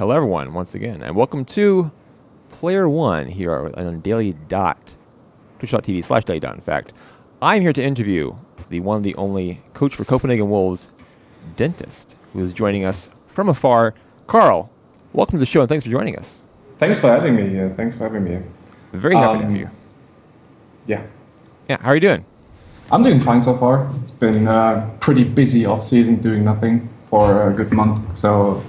Hello, everyone, once again, and welcome to Player One here on Daily Dot, twitch.tv/Daily Dot. In fact, I'm here to interview the one, the only coach for Copenhagen Wolves, Dentist, who is joining us from afar. Carl, welcome to the show, and thanks for joining us. Thanks for having me. Thanks for having me. Very happy to have you. Yeah. Yeah, how are you doing? I'm doing fine so far. It's been pretty busy off-season, doing nothing for a good month. So,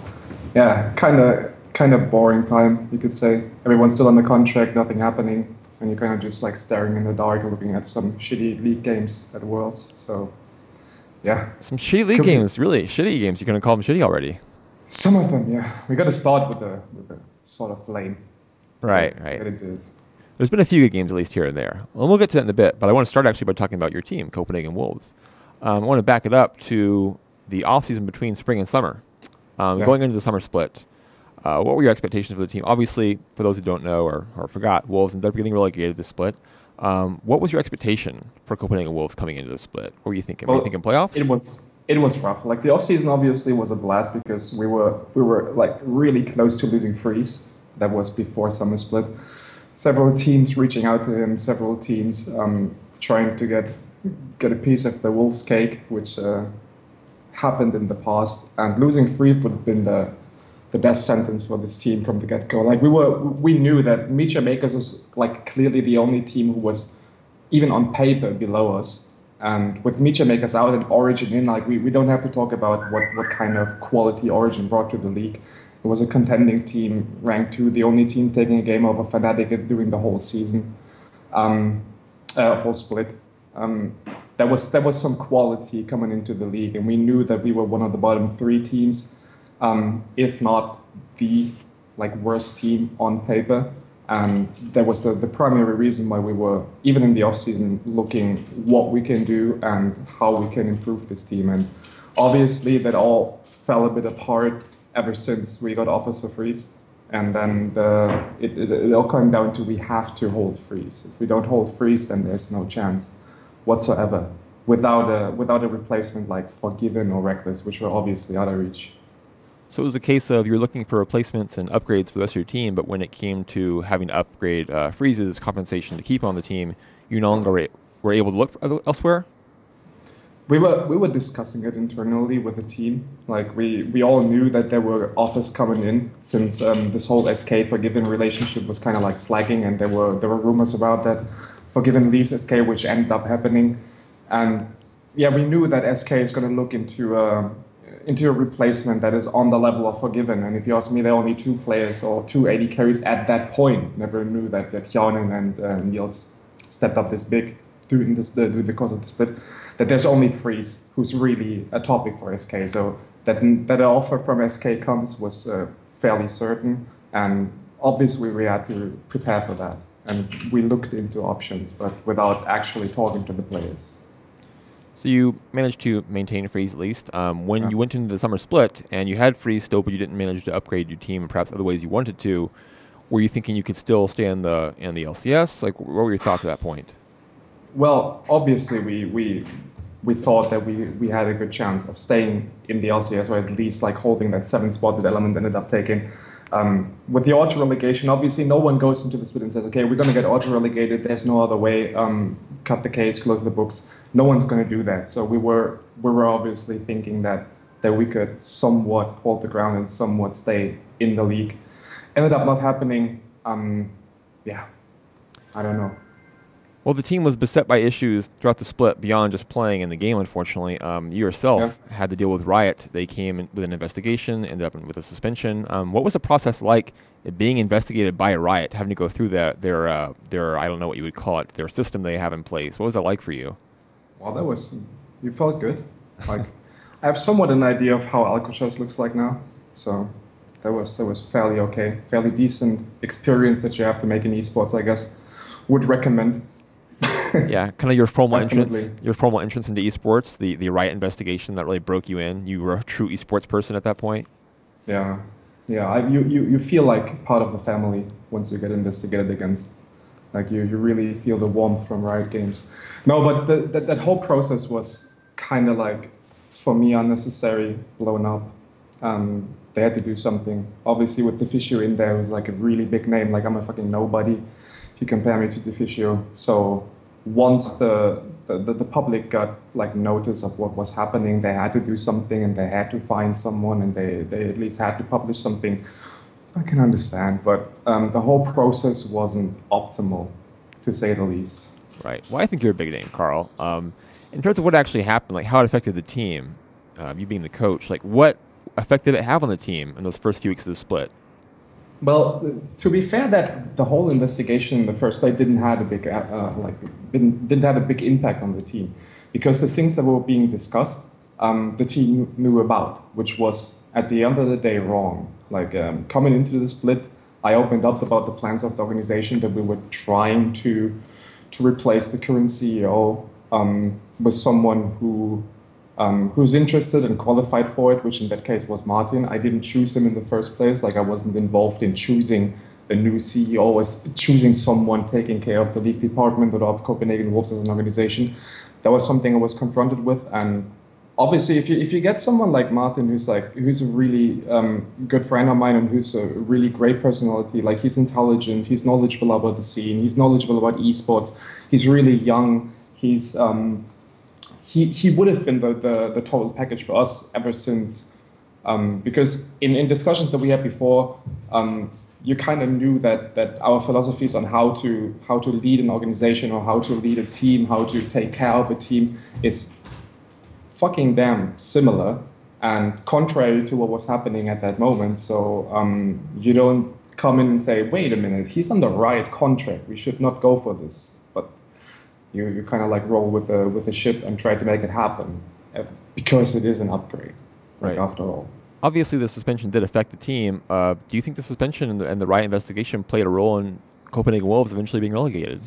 yeah, kind of boring time, you could say. Everyone's still under contract, nothing happening, and you're kind of just like staring in the dark, looking at some shitty league games at Worlds. So, yeah. Some shitty league games, really shitty games. You're going to call them shitty already? Some of them, yeah. We got to start with the sort of flame. Right. Get into it. There's been a few good games, at least here and there. Well, we'll get to that in a bit, but I want to start actually by talking about your team, Copenhagen Wolves. I want to back it up to the off-season between spring and summer. Going into the summer split, what were your expectations for the team? Obviously, for those who don't know or forgot, Wolves ended up getting relegated this split. What was your expectation for Copenhagen Wolves coming into the split? What were you thinking? Were you thinking playoffs? It was rough. Like, the off-season obviously was a blast because we were like really close to losing Freeze. That was before summer split. Several teams reaching out to him, several teams trying to get a piece of the Wolves cake, which happened in the past. And losing Freeze would have been the best sentence for this team from the get-go. Like, we knew that Mecha Makers was like clearly the only team who was even on paper below us. And with Mecha Makers out and Origin in, like we don't have to talk about what kind of quality Origin brought to the league. It was a contending team, ranked 2, the only team taking a game over Fanatic during the whole season, whole split. There was some quality coming into the league, and we knew that we were one of the bottom 3 teams, if not the worst team on paper. And that was the primary reason why we were, even in the offseason, looking what we can do and how we can improve this team. And obviously that all fell a bit apart ever since we got offers for Freeze. And then it all came down to we have to hold Freeze. If we don't hold Freeze, then there's no chance whatsoever without a replacement like Forgiven or Reckless, which were obviously out of reach. So it was a case of you're looking for replacements and upgrades for the rest of your team, but when it came to having to upgrade Freeze's compensation to keep on the team, you no longer were able to look elsewhere? We were discussing it internally with the team. Like, we all knew that there were offers coming in since this whole SK Forgiven relationship was kind of like slacking, and there were rumors about that Forgiven leaves SK, which ended up happening. And yeah, we knew that SK is going to look into a replacement that is on the level of Forgiven. And if you ask me, there are only 2 players or 2 AD carries at that point. Never knew that Hjanen and Niels stepped up this big during the course of the split. That there's only Freeze who's really a topic for SK. So that an offer from SK comes was fairly certain, and obviously we had to prepare for that. And we looked into options, but without actually talking to the players. So you managed to maintain Freeze at least. When you went into the summer split and you had Freeze still, but you didn't manage to upgrade your team in perhaps other ways you wanted to, were you thinking you could still stay in the LCS? Like, what were your thoughts at that point? Well, obviously we thought that we had a good chance of staying in the LCS, or at least like holding that 7th spot that Element ended up taking. With the auto-relegation, obviously no one goes into the split and says, okay, we're going to get auto-relegated, there's no other way, cut the case, close the books. No one's going to do that. So we were obviously thinking that we could somewhat hold the ground and somewhat stay in the league. Ended up not happening. Yeah, I don't know. Well, the team was beset by issues throughout the split beyond just playing in the game, unfortunately. You yourself had to deal with Riot. They came in with an investigation, ended up with a suspension. What was the process like being investigated by Riot, having to go through their I don't know what you would call it, their system they have in place? What was that like for you? Well, you felt good. Like, I have somewhat an idea of how Alcatraz looks like now. So that was fairly okay, fairly decent experience that you have to make in esports, I guess. Would recommend. Yeah, kind of your formal entrance into esports, the Riot investigation that really broke you in. You were a true esports person at that point. Yeah. You feel like part of the family once you get investigated against. Like, you really feel the warmth from Riot Games. No, but that whole process was kind of like, for me, unnecessary, blown up. They had to do something. Obviously, with Defacio in there, it was like a really big name. Like, I'm a fucking nobody if you compare me to Defacio. So once the public got like notice of what was happening, they had to do something, and they had to find someone, and they at least had to publish something. So I can understand, but the whole process wasn't optimal, to say the least. Right. Well, I think you're a big name, Carl. In terms of what actually happened, like how it affected the team, you being the coach, like what effect did it have on the team in those first few weeks of the split? Well, to be fair, that the whole investigation in the first place didn't have a big didn't have a big impact on the team, because the things that were being discussed, the team knew about, which was at the end of the day wrong. Like coming into the split, I opened up about the plans of the organization, that we were trying to replace the current CEO with someone who's interested and qualified for it, which in that case was Martin. I didn't choose him in the first place. Like, I wasn't involved in choosing the new CEO, as choosing someone taking care of the league department or of Copenhagen Wolves as an organization. That was something I was confronted with. And obviously, if you get someone like Martin, who's a really good friend of mine and who's a really great personality, like he's intelligent, he's knowledgeable about the scene, he's knowledgeable about esports, he's really young, he's he would have been the total package for us ever since, because in discussions that we had before, you kind of knew that our philosophies on how to lead an organization or how to lead a team, how to take care of a team is fucking damn similar and contrary to what was happening at that moment. So you don't come in and say, wait a minute, he's on the Riot contract, we should not go for this. But you kind of like roll with a ship and try to make it happen, because it is an upgrade, like, right, after all. Obviously, the suspension did affect the team. Do you think the suspension and the Riot investigation played a role in Copenhagen Wolves eventually being relegated?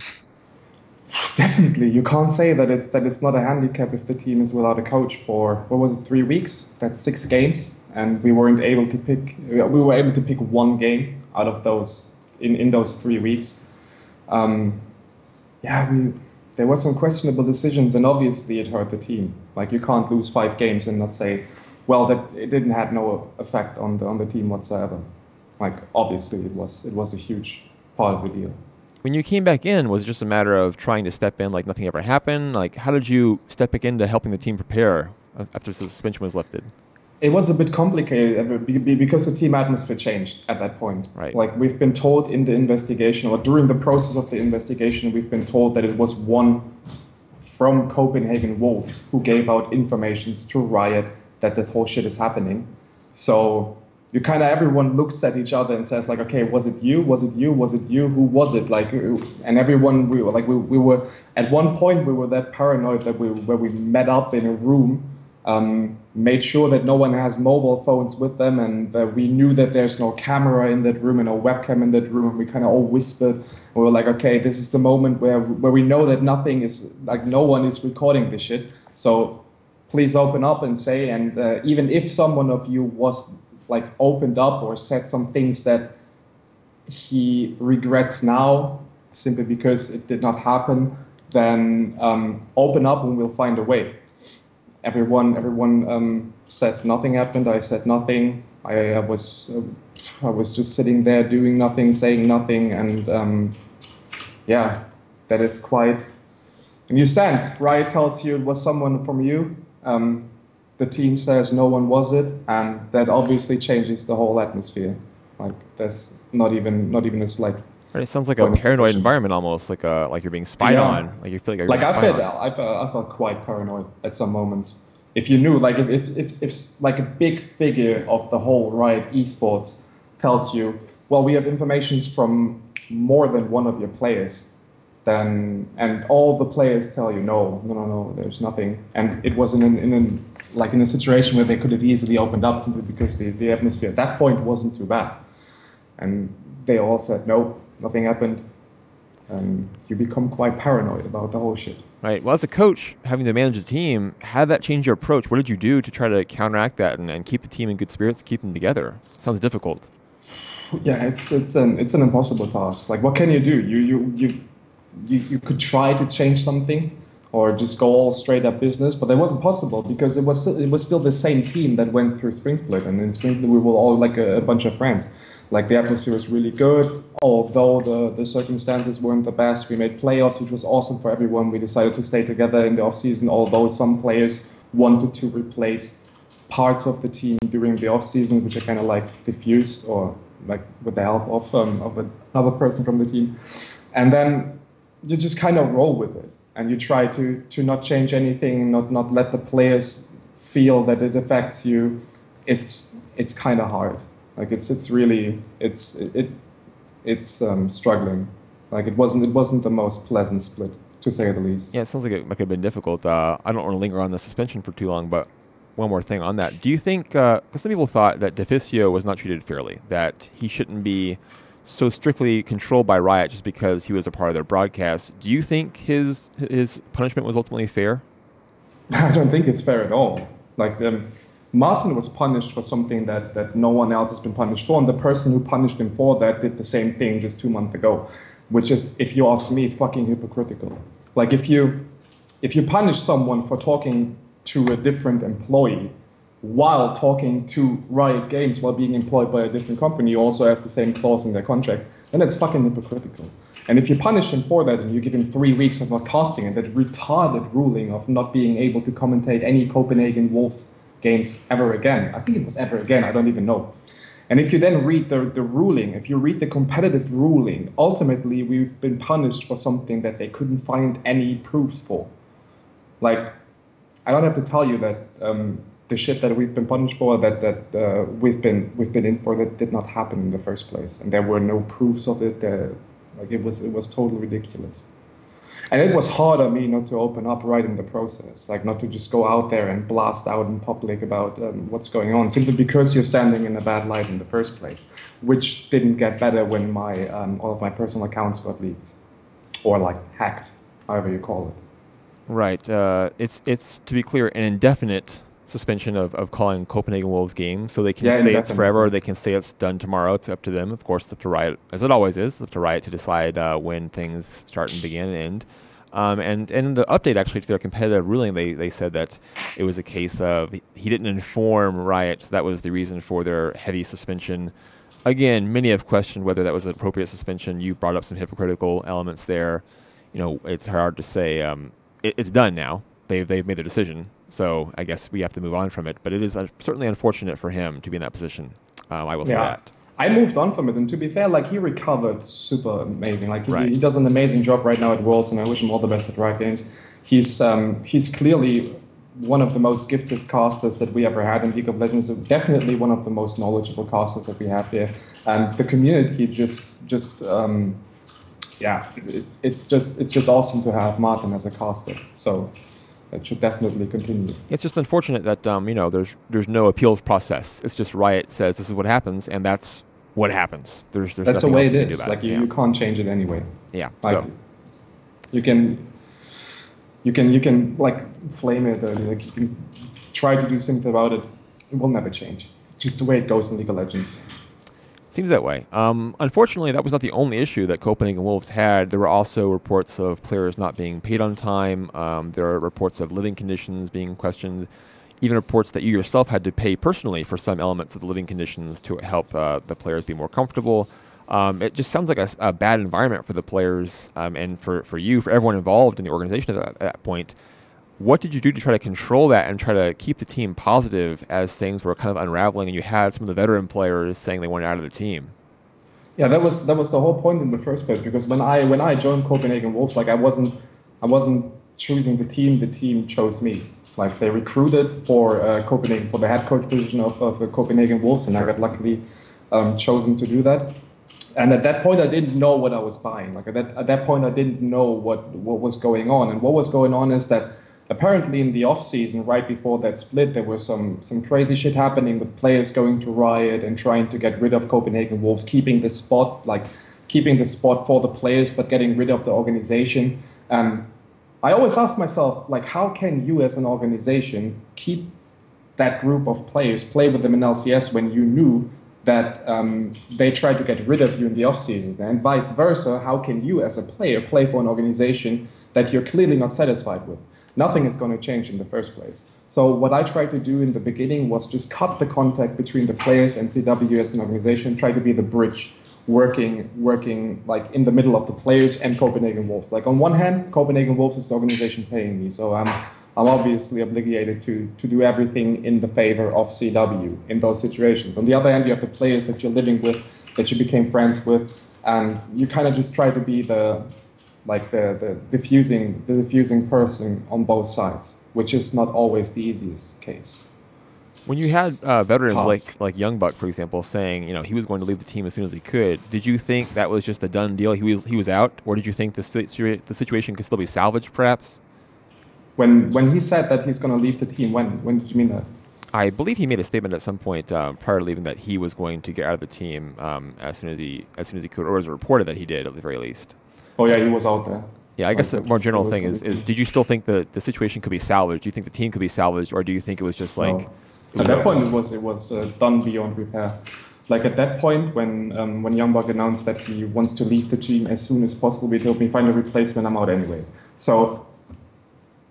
Definitely. You can't say that it's not a handicap if the team is without a coach for, what was it, 3 weeks? That's 6 games, and we weren't able to pick. We were able to pick 1 game out of those in those 3 weeks. There were some questionable decisions, and obviously it hurt the team. Like, you can't lose 5 games and not say, well, that it didn't have no effect on the team whatsoever. Like, obviously it was a huge part of the deal. When you came back in, was it just a matter of trying to step in like nothing ever happened? Like, how did you step back into helping the team prepare after the suspension was lifted? It was a bit complicated because the team atmosphere changed at that point. Right. Like, we've been told in the investigation, or during the process of the investigation, we've been told that it was one from Copenhagen Wolves who gave out informations to Riot that this whole shit is happening. So you kind of, everyone looks at each other and says like, okay, was it you? Was it you? Was it you? Who was it? Like, and everyone, we were at one point, we were that paranoid that where we met up in a room, made sure that no one has mobile phones with them, and we knew that there's no camera in that room and no webcam in that room, and we kind of all whispered. We were like, okay, this is the moment where we know that nothing is, like, no one is recording this shit. So please open up and say, and even if someone of you was like opened up or said some things that he regrets now simply because it did not happen, then open up and we'll find a way. Everyone said nothing happened. I said nothing. I was just sitting there doing nothing, saying nothing, and yeah, that is quite. And you stand. Riot tells you it was someone from you. The team says no one was it, and that obviously changes the whole atmosphere. Like, there's not even a slight. It sounds like a paranoid environment almost, like you're being spied on. Like, you feel like I felt quite paranoid at some moments. If you knew, like, if like a big figure of the whole Riot esports tells you, well, we have informations from more than one of your players, then, and all the players tell you no, there's nothing, and it was in a situation where they could have easily opened up simply because the atmosphere at that point wasn't too bad, and they all said no, nothing happened, and you become quite paranoid about the whole shit. Right. Well, as a coach, having to manage a team, how did that change your approach? What did you do to try to counteract that and keep the team in good spirits, keep them together? It sounds difficult. Yeah, it's an impossible task. Like, what can you do? You could try to change something, or just go all straight up business, but that wasn't possible because it was still the same team that went through Spring Split, and in Spring Split we were all like a bunch of friends. Like the atmosphere was really good, although the circumstances weren't the best. We made playoffs, which was awesome for everyone. We decided to stay together in the off season, although some players wanted to replace parts of the team during the off season, which are kind of like diffused or like with the help of another person from the team, and then you just kind of roll with it. And you try to not change anything, not let the players feel that it affects you. It's kind of hard. Like it's struggling. Like it wasn't the most pleasant split, to say the least. Yeah, it sounds like it might have been difficult. I don't want to linger on the suspension for too long, but one more thing on that. Do you think? Because some people thought that Defacio was not treated fairly, that he shouldn't be so strictly controlled by Riot just because he was a part of their broadcast. Do you think his punishment was ultimately fair? I don't think it's fair at all. Like Martin was punished for something that no one else has been punished for, and the person who punished him for that did the same thing just 2 months ago, which is, if you ask me, fucking hypocritical. Like if you punish someone for talking to a different employee while talking to Riot Games while being employed by a different company who also has the same clause in their contracts, then it's fucking hypocritical. And if you punish him for that and you give him 3 weeks of not casting and that retarded ruling of not being able to commentate any Copenhagen Wolves games ever again, I think it was ever again, I don't even know. And if you then read the ruling, if you read the competitive ruling, ultimately we've been punished for something that they couldn't find any proofs for. Like, I don't have to tell you that the shit that we've been punished for, that we've been in for, that did not happen in the first place, and there were no proofs of it. Like it was totally ridiculous, and it was hard on me not to open up right in the process, like not to just go out there and blast out in public about what's going on, simply because you're standing in a bad light in the first place, which didn't get better when my all of my personal accounts got leaked, or like hacked, however you call it. Right. It's to be clear, an indefinite suspension of calling Copenhagen Wolves games, so they can say it's forever, or they can say it's done tomorrow. It's up to them. Of course, it's up to Riot, as it always is. It's up to Riot to decide when things start and begin and end. And in the update, actually, to their competitive ruling, they said that it was a case of he didn't inform Riot. So that was the reason for their heavy suspension. Again, many have questioned whether that was an appropriate suspension. You brought up some hypocritical elements there. You know, it's hard to say. It's done now. They've made their decision. So I guess we have to move on from it. But it is certainly unfortunate for him to be in that position. I will say that. I moved on from it, and to be fair, like he recovered super amazing. Like he does an amazing job right now at Worlds, and I wish him all the best at Riot Games. He's clearly one of the most gifted casters that we ever had in League of Legends. Definitely one of the most knowledgeable casters that we have here, and the community it's just awesome to have Martin as a caster. So it should definitely continue. It's just unfortunate that there's no appeals process. It's just Riot says this is what happens, and that's what happens. There's that's the way it is. Like you can't change it anyway. Yeah. Like, so you can like flame it, or like you can try to do something about it. It will never change. Just the way it goes in League of Legends. Seems that way. Unfortunately, that was not the only issue that Copenhagen Wolves had. There were also reports of players not being paid on time. There are reports of living conditions being questioned. Even reports that you yourself had to pay personally for some elements of the living conditions to help the players be more comfortable. It just sounds like a bad environment for the players and for you, for everyone involved in the organization at that point. What did you do to try to control that and try to keep the team positive as things were kind of unraveling and you had some of the veteran players saying they wanted out of the team? Yeah, that was the whole point in the first place, because when I joined Copenhagen Wolves, like I wasn't choosing the team chose me. Like they recruited for Copenhagen, for the head coach position of Copenhagen Wolves, and I got luckily chosen to do that. And at that point, I didn't know what I was buying. Like at that point, I didn't know what was going on. And what was going on is that apparently in the off season, right before that split, there was some crazy shit happening with players going to Riot and trying to get rid of Copenhagen Wolves, keeping the spot for the players, but getting rid of the organization. And I always ask myself, like, how can you as an organization keep that group of players, play with them in LCS when you knew that they tried to get rid of you in the off season? And vice versa, how can you as a player play for an organization that you're clearly not satisfied with, nothing is going to change in the first place. So what I tried to do in the beginning was just cut the contact between the players and CW as an organization, try to be the bridge, working like in the middle of the players and Copenhagen Wolves. Like on one hand, Copenhagen Wolves is the organization paying me, so I'm obviously obligated to do everything in the favor of CW in those situations. On the other hand, you have the players that you're living with, that you became friends with, and you kind of just try to be the diffusing person on both sides, which is not always the easiest case. When you had veterans like Young Buck, for example, saying he was going to leave the team as soon as he could, did you think that was just a done deal? He was out, or did you think the situation could still be salvaged, perhaps? When he said that he's going to leave the team, when did you mean that? I believe he made a statement at some point prior to leaving that he was going to get out of the team as soon as he could, or was reported that he did at the very least. Oh yeah, he was out there. Yeah, I guess a more general thing is did you still think that the situation could be salvaged? Do you think the team could be salvaged, or do you think it was just like... No. At that point, it was done beyond repair. Like at that point, when Youngbuck announced that he wants to leave the team as soon as possible, he told me, find a replacement, I'm out anyway. So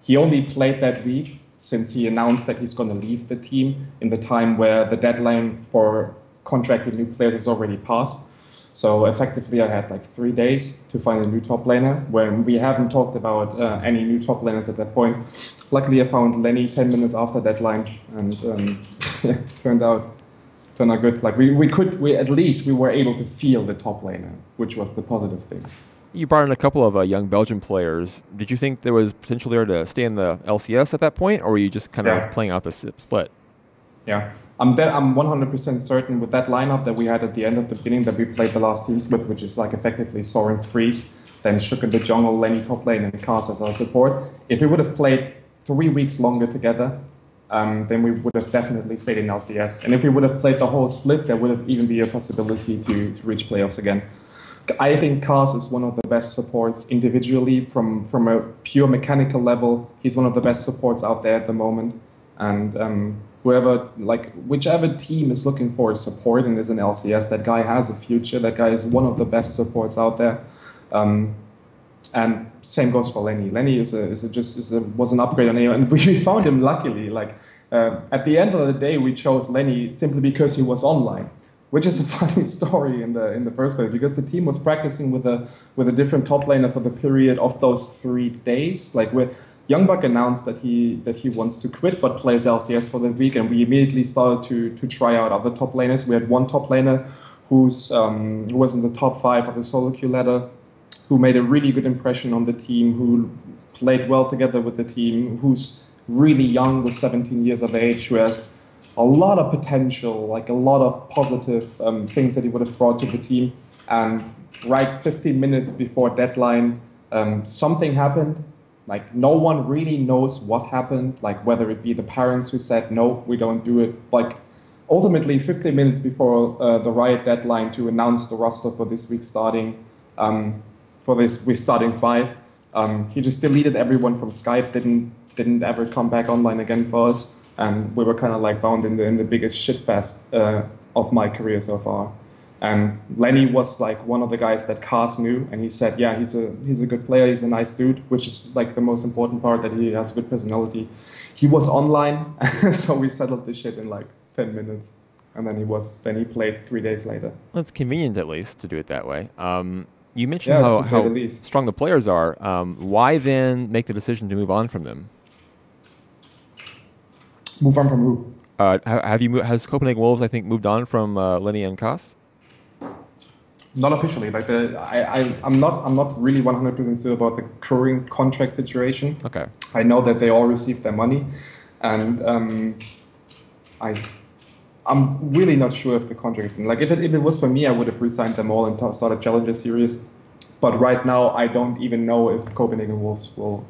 he only played that week since he announced that he's going to leave the team in the time where the deadline for contracting new players has already passed. So effectively, I had like 3 days to find a new top laner, when we haven't talked about any new top laners at that point. Luckily, I found Lenny 10 minutes after deadline, and turned out good. Like we were able to feel the top laner, which was the positive thing. You brought in a couple of young Belgian players. Did you think there was potential there to stay in the LCS at that point, or were you just kind of playing out the split? Yeah, I'm 100% certain with that lineup that we had at the end of the beginning that we played the last teams with, which is like effectively Soren Freeze, then Shook in the jungle, Lenny top lane, and Kaz as our support. If we would have played 3 weeks longer together, then we would have definitely stayed in LCS. And if we would have played the whole split, there would have even be a possibility to reach playoffs again. I think Kaz is one of the best supports individually from a pure mechanical level. He's one of the best supports out there at the moment. And whichever team is looking for support and is in LCS, that guy has a future. That guy is one of the best supports out there. And same goes for Lenny. Lenny was an upgrade on AO, and we found him luckily. At the end of the day, we chose Lenny simply because he was online, which is a funny story in the first place, because the team was practicing with a different top laner for the period of those 3 days. Youngbuck announced that he wants to quit but plays LCS for the week, and we immediately started to try out other top laners. We had one top laner who was in the top 5 of the solo queue ladder, who made a really good impression on the team, who played well together with the team, who's really young, with 17 years of age, who has a lot of potential, like a lot of positive things that he would have brought to the team. And right 15 minutes before deadline, something happened. Like, no one really knows what happened, like whether it be the parents who said, no, we don't do it. Like, ultimately, 15 minutes before the Riot deadline to announce the roster for this week starting, for this week starting 5, he just deleted everyone from Skype, didn't ever come back online again for us. And we were kind of like bound in the biggest shitfest of my career so far. And Lenny was like one of the guys that Kaz knew, and he said, yeah, he's a good player, he's a nice dude, which is like the most important part, that he has a good personality. He was online, so we settled this shit in like 10 minutes. And then he played 3 days later. Well, it's convenient at least to do it that way. You mentioned how strong the players are. Why then make the decision to move on from them? Move on from who? Has Copenhagen Wolves, I think, moved on from Lenny and Kaz? Not officially. Like I'm not really 100% sure about the current contract situation. Okay. I know that they all received their money, and I'm really not sure if the contract. Like if it was for me, I would have re-signed them all and started Challenger Series. But right now, I don't even know if Copenhagen Wolves will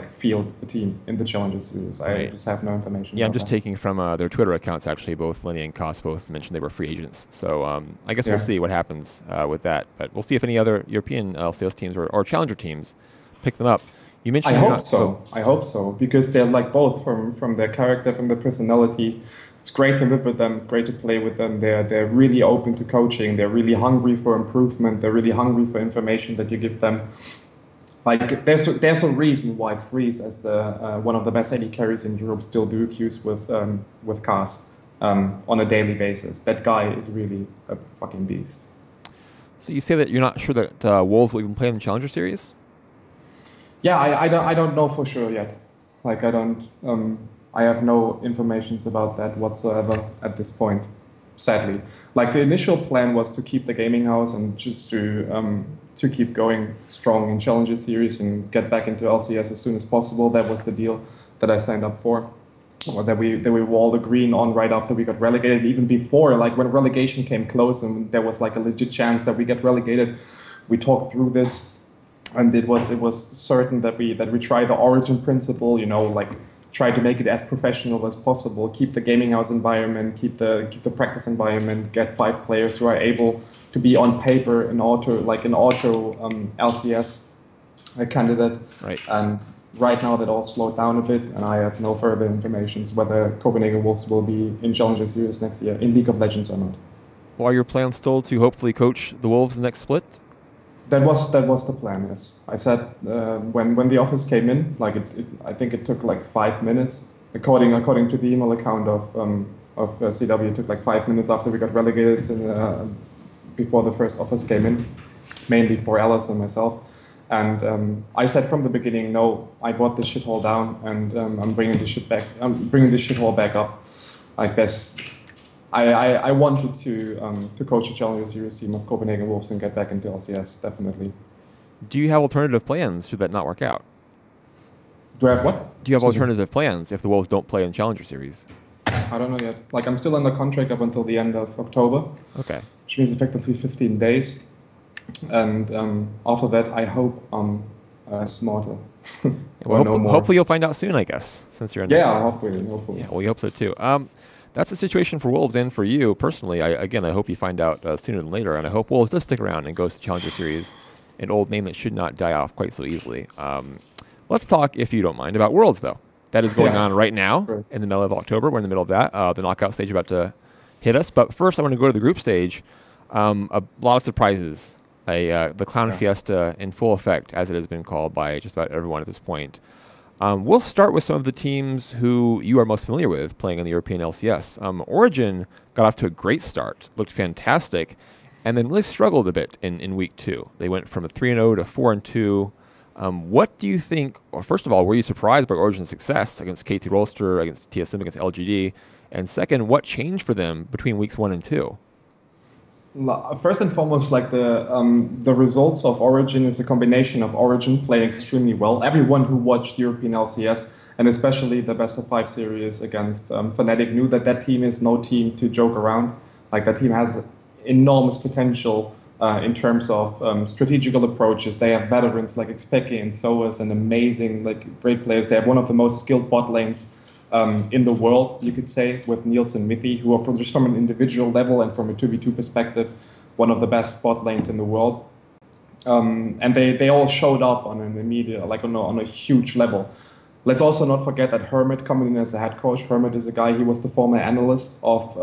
field the team in the Challenger Series. I just have no information. Yeah, I'm just taking from their Twitter accounts, actually. Both Lenny and Kaz both mentioned they were free agents. So I guess we'll see what happens with that. But we'll see if any other European LCS teams or Challenger teams pick them up. You mentioned I hope so, because they're like both from their character, from their personality. It's great to live with them, great to play with them. They're really open to coaching. They're really hungry for improvement. They're really hungry for information that you give them. Like there's a reason why Freeze, as the one of the best AD carries in Europe, still do queues with Cars on a daily basis. That guy is really a fucking beast. So you say that you're not sure that Wolves will even play in the Challenger Series? Yeah, I don't know for sure yet. Like I have no informations about that whatsoever at this point. Sadly, like the initial plan was to keep the gaming house and just to keep going strong in Challenger Series and get back into LCS as soon as possible. That was the deal that I signed up for, or that we were all agreeing on right after we got relegated. Even before, like when relegation came close and there was like a legit chance that we get relegated, we talked through this, and it was certain that we try the origin principle. You know, like try to make it as professional as possible, keep the gaming house environment, keep the practice environment, get 5 players who are able to be on paper an auto LCS candidate. Right. And right now that all slowed down a bit, and I have no further information whether Copenhagen Wolves will be in Challenger Series next year in League of Legends or not. Well, are your plans still to hopefully coach the Wolves in the next split? That was the plan. Yes, I said when the offers came in, like I think it took like 5 minutes, according to the email account of CW. It took like 5 minutes after we got relegated, before the first offers came in, mainly for Alice and myself. And I said from the beginning, no, I brought this shithole down, and I'm bringing this shit back. I'm bringing this shithole back up. Like this. I wanted to coach a Challenger Series team of Copenhagen Wolves and get back into LCS, definitely. Do you have alternative plans should that not work out? Do I have what? Do you have alternative plans if the Wolves don't play in Challenger Series? I don't know yet. Like, I'm still under contract up until the end of October. Okay. Which means effectively 15 days. And after that, I hope I'm smarter. Well, hopefully you'll find out soon, I guess, since you're under contract. Hopefully. Yeah, well, we hope so too. That's the situation for Wolves and for you personally. I hope you find out sooner than later, and I hope Wolves does stick around and goes to Challenger Series, an old name that should not die off quite so easily. Let's talk, if you don't mind, about Worlds, though. That is going on right now in the middle of October. We're in the middle of that. The knockout stage about to hit us. But first, I want to go to the group stage. A lot of surprises. The Clown Fiesta in full effect, as it has been called by just about everyone at this point. We'll start with some of the teams who you are most familiar with playing in the European LCS. Origin got off to a great start, looked fantastic, and then really struggled a bit in week 2. They went from a 3-0 to 4-2. What do you think, or first of all, were you surprised by Origin's success against KT Rolster, against TSM, against LGD? And second, what changed for them between weeks 1 and 2? First and foremost, like the results of Origin is a combination of Origin playing extremely well. Everyone who watched European LCS, and especially the best of 5 series against Fanatic, knew that that team is no team to joke around. Like, that team has enormous potential in terms of strategical approaches. They have veterans like Xpeke and Soas and amazing, like, great players. They have one of the most skilled bot lanes in the world, you could say, with Niels and Mithi, who are just from an individual level and from a 2v2 perspective, one of the best bot lanes in the world. And they all showed up on an immediate, like on a huge level. Let's also not forget that Hermit coming in as a head coach. Hermit is a guy, he was the former analyst of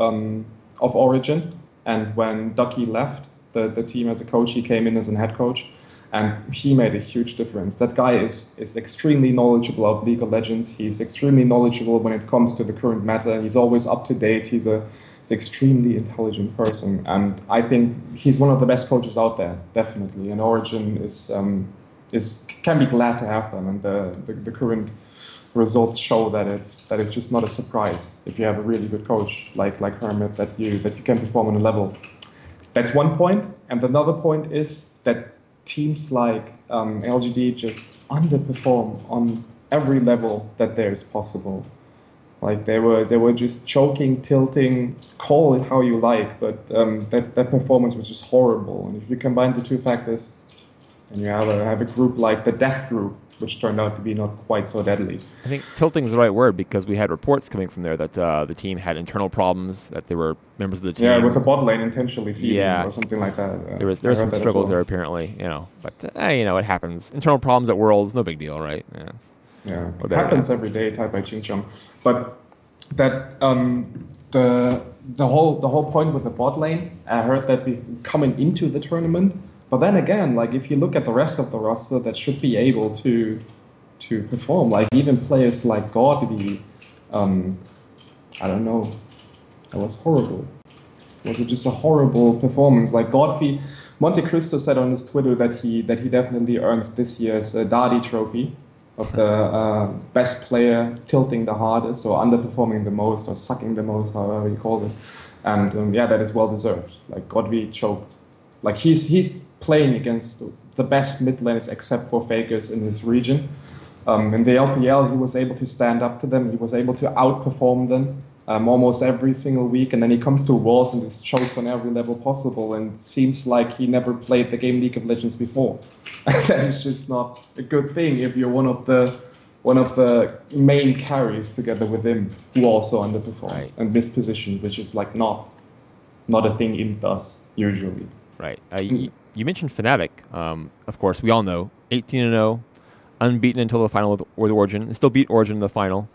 Origin. And when Ducky left the team as a coach, he came in as a head coach. And he made a huge difference. That guy is extremely knowledgeable of League of Legends. He's extremely knowledgeable when it comes to the current meta. He's always up to date. He's an extremely intelligent person. And I think he's one of the best coaches out there, definitely. And Origin can be glad to have them. And the current results show that it's just not a surprise if you have a really good coach like Hermit that you can perform on a level. That's one point. And another point is that teams like LGD just underperform on every level that there is possible. Like, they were just choking, tilting, call it how you like, but that performance was just horrible. And if you combine the two factors, and you have a group like the Death Group, which turned out to be not quite so deadly. I think tilting is the right word, because we had reports coming from there that the team had internal problems, that there were members of the team. Yeah, with the bot lane intentionally feeding or something like that. There were some struggles there apparently, but it happens. Internal problems at Worlds, no big deal, right? Yeah, it happens every day, type by Ching Chong. But that the whole point with the bot lane, I heard that coming into the tournament, But then again, like if you look at the rest of the roster, that should be able to perform. Like even players like Godby, I don't know, that was horrible. Was it just a horrible performance? Like Godfrey, Monte Cristo said on his Twitter that he definitely earns this year's Dadi Trophy of the best player tilting the hardest or underperforming the most or sucking the most, however you call it. And yeah, that is well deserved. Like Godfrey choked. Like he's playing against the best mid laners except for Fakers in his region. In the LPL, he was able to stand up to them. He was able to outperform them almost every single week. And then he comes to Worlds and just chokes on every level possible. And it seems like he never played the game League of Legends before. That is just not a good thing if you're one of the main carries together with him who also underperform and miss position, which is like not a thing Imp does usually. Right. You mentioned Fnatic. Of course, we all know 18-0. Unbeaten until the final with Origin. Still beat Origin in the final.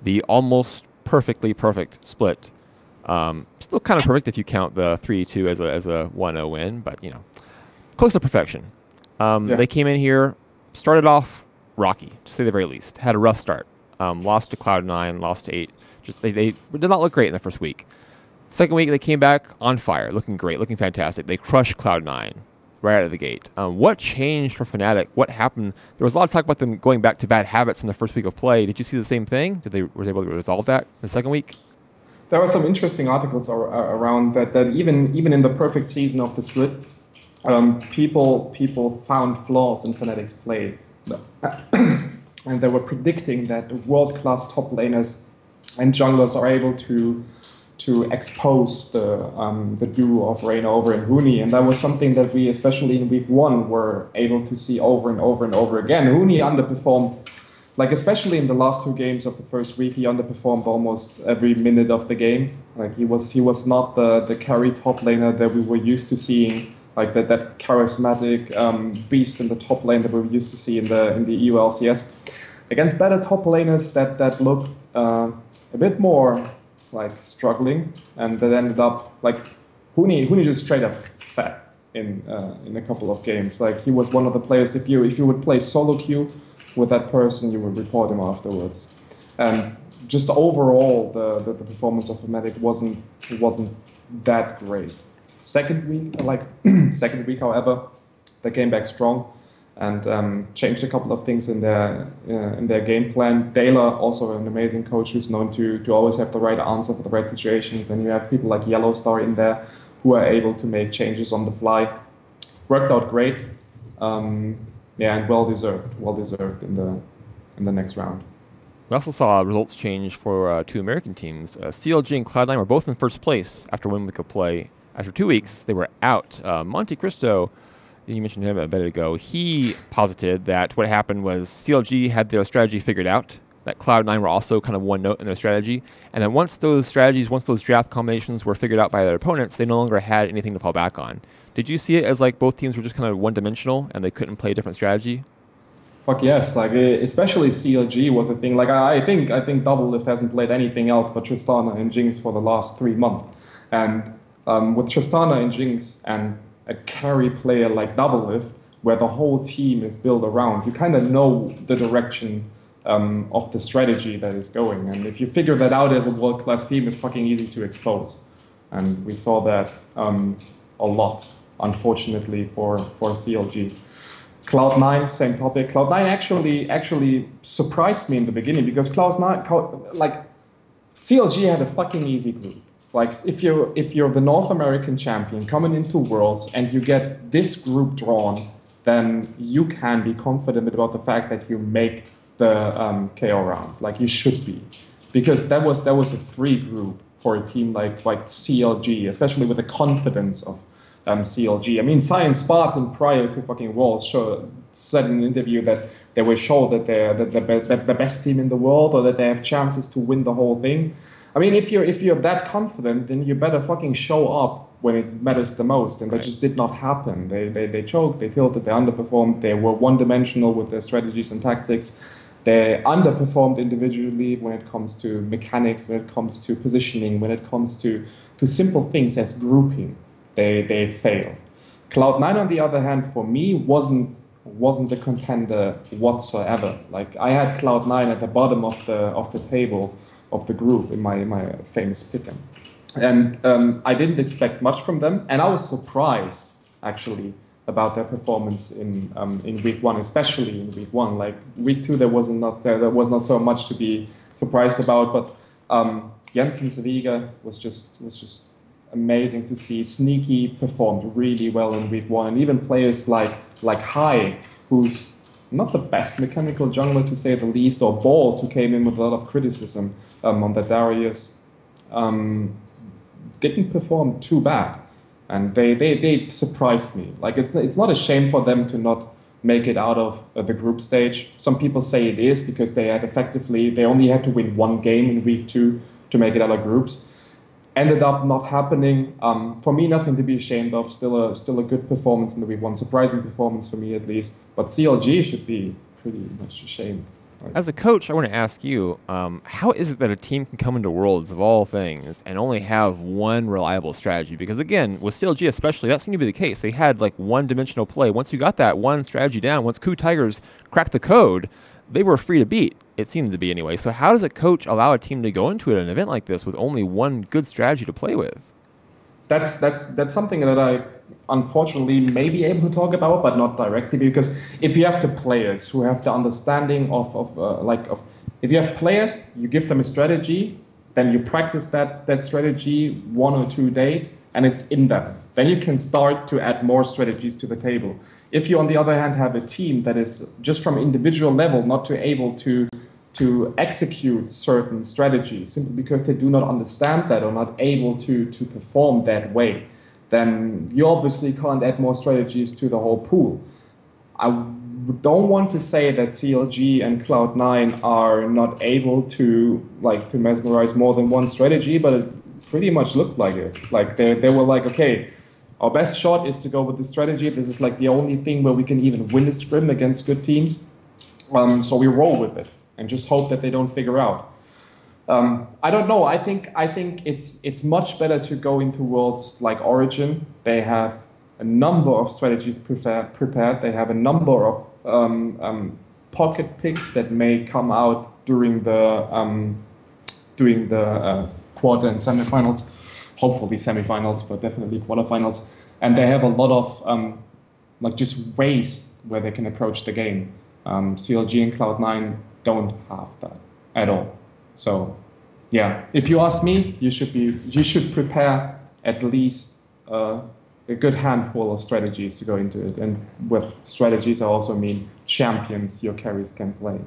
The almost perfectly perfect split. Still kind of perfect if you count the 3-2 as a 1-0 win, but you know, close to perfection. They came in here, started off rocky, to say the very least. Had a rough start. Lost to Cloud9, lost to 8. Just they did not look great in the first week. Second week they came back on fire, looking great, looking fantastic. They crushed Cloud9. Right out of the gate. What changed for Fnatic? What happened? There was a lot of talk about them going back to bad habits in the first week of play. Did you see the same thing? Were they able to resolve that in the second week? There were some interesting articles around that even in the perfect season of the split, people found flaws in Fnatic's play. And they were predicting that world-class top laners and junglers are able to expose the duo of Reignover and Huni, and that was something that we, especially in week 1, were able to see over and over and over again. Huni underperformed, like especially in the last 2 games of the first week, he underperformed almost every minute of the game. Like he was not the carry top laner that we were used to seeing, like that charismatic beast in the top lane that we were used to see in the EU LCS. Against better top laners that looked a bit more like struggling, and that ended up like Huni just straight up fat in a couple of games. Like he was one of the players, if you would play solo queue with that person, you would report him afterwards. And just overall the performance of Fnatic wasn't that great. Second week, however, they came back strong and changed a couple of things in their game plan. Dela, also an amazing coach who's known to always have the right answer for the right situations. And you have people like Yellowstar in there who are able to make changes on the fly. Worked out great. And well deserved in the next round. We also saw results change for 2 American teams. CLG and Cloud9 were both in first place after 1 week of play. After 2 weeks, they were out. Monte Cristo, you mentioned him a bit ago, he posited that what happened was CLG had their strategy figured out, that Cloud9 were also kind of one note in their strategy, and then once those draft combinations were figured out by their opponents, they no longer had anything to fall back on. Did you see it as like both teams were just kind of one-dimensional and they couldn't play a different strategy? Fuck yes, like especially CLG was a thing. Like I think Doublelift hasn't played anything else but Tristana and Jinx for the last 3 months, and with Tristana and Jinx and a carry player like Doublelift, where the whole team is built around, you kind of know the direction of the strategy that is going. And if you figure that out as a world-class team, it's fucking easy to expose. And we saw that a lot, unfortunately, for CLG. Cloud9, same topic. Cloud9 actually surprised me in the beginning because Cloud9, like, CLG had a fucking easy group. Like if you're the North American champion coming into Worlds and you get this group drawn, then you can be confident about the fact that you make the KO round. Like you should be, because that was a free group for a team like CLG, especially with the confidence of CLG. I mean, Science Spartan prior to fucking Worlds said in an interview that they were sure that they're the best team in the world or that they have chances to win the whole thing. I mean, if you're that confident, then you better fucking show up when it matters the most, and that just did not happen. They choked, they tilted, they underperformed, they were one-dimensional with their strategies and tactics. They underperformed individually when it comes to mechanics, when it comes to positioning, when it comes to simple things as grouping. They failed. Cloud9, on the other hand, for me, wasn't a contender whatsoever. Like, I had Cloud9 at the bottom of the table of the group in my famous pick'em. And I didn't expect much from them, and I was surprised, actually, about their performance in week 1, especially in week 1. Like, week 2, there was not so much to be surprised about, but Jensen's Riga was just amazing to see. Sneaky performed really well in week 1, and even players like Hai, who's not the best mechanical jungler to say the least, or Balls, who came in with a lot of criticism on the Darius, didn't perform too bad, and they surprised me. Like, it's not a shame for them to not make it out of the group stage. Some people say it is because they only had to win 1 game in week 2 to make it out of groups. Ended up not happening. For me, nothing to be ashamed of. Still a good performance in the week 1, surprising performance for me at least. But CLG should be pretty much ashamed. As a coach, I want to ask you, how is it that a team can come into Worlds, of all things, and only have one reliable strategy? Because again, with CLG especially, that seemed to be the case. They had like one-dimensional play. Once you got that one strategy down, once Koo Tigers cracked the code, they were free to beat. It seemed to be anyway. So how does a coach allow a team to go into an event like this with only one good strategy to play with? That's something that I unfortunately may be able to talk about, but not directly, because if you have the players who have the understanding if you have players, you give them a strategy, then you practice that strategy 1 or 2 days, and it's in them. Then you can start to add more strategies to the table. If you, on the other hand, have a team that is just from individual level not able to execute certain strategies simply because they do not understand that or not able to perform that way, then you obviously can't add more strategies to the whole pool. I don't want to say that CLG and Cloud9 are not able to mesmerize more than one strategy, but it pretty much looked like it. Like they were like, okay, our best shot is to go with this strategy. This is like the only thing where we can even win a scrim against good teams. So we roll with it and just hope that they don't figure out. I don't know. I think it's much better to go into Worlds like Origin. They have a number of strategies prepared. They have a number of pocket picks that may come out during the quarter and semifinals. Hopefully semifinals, but definitely quarterfinals. And they have a lot of just ways where they can approach the game. CLG and Cloud9 don't have that at all. So, yeah, if you ask me, you should prepare at least a good handful of strategies to go into it. And with strategies, I also mean champions your carries can play.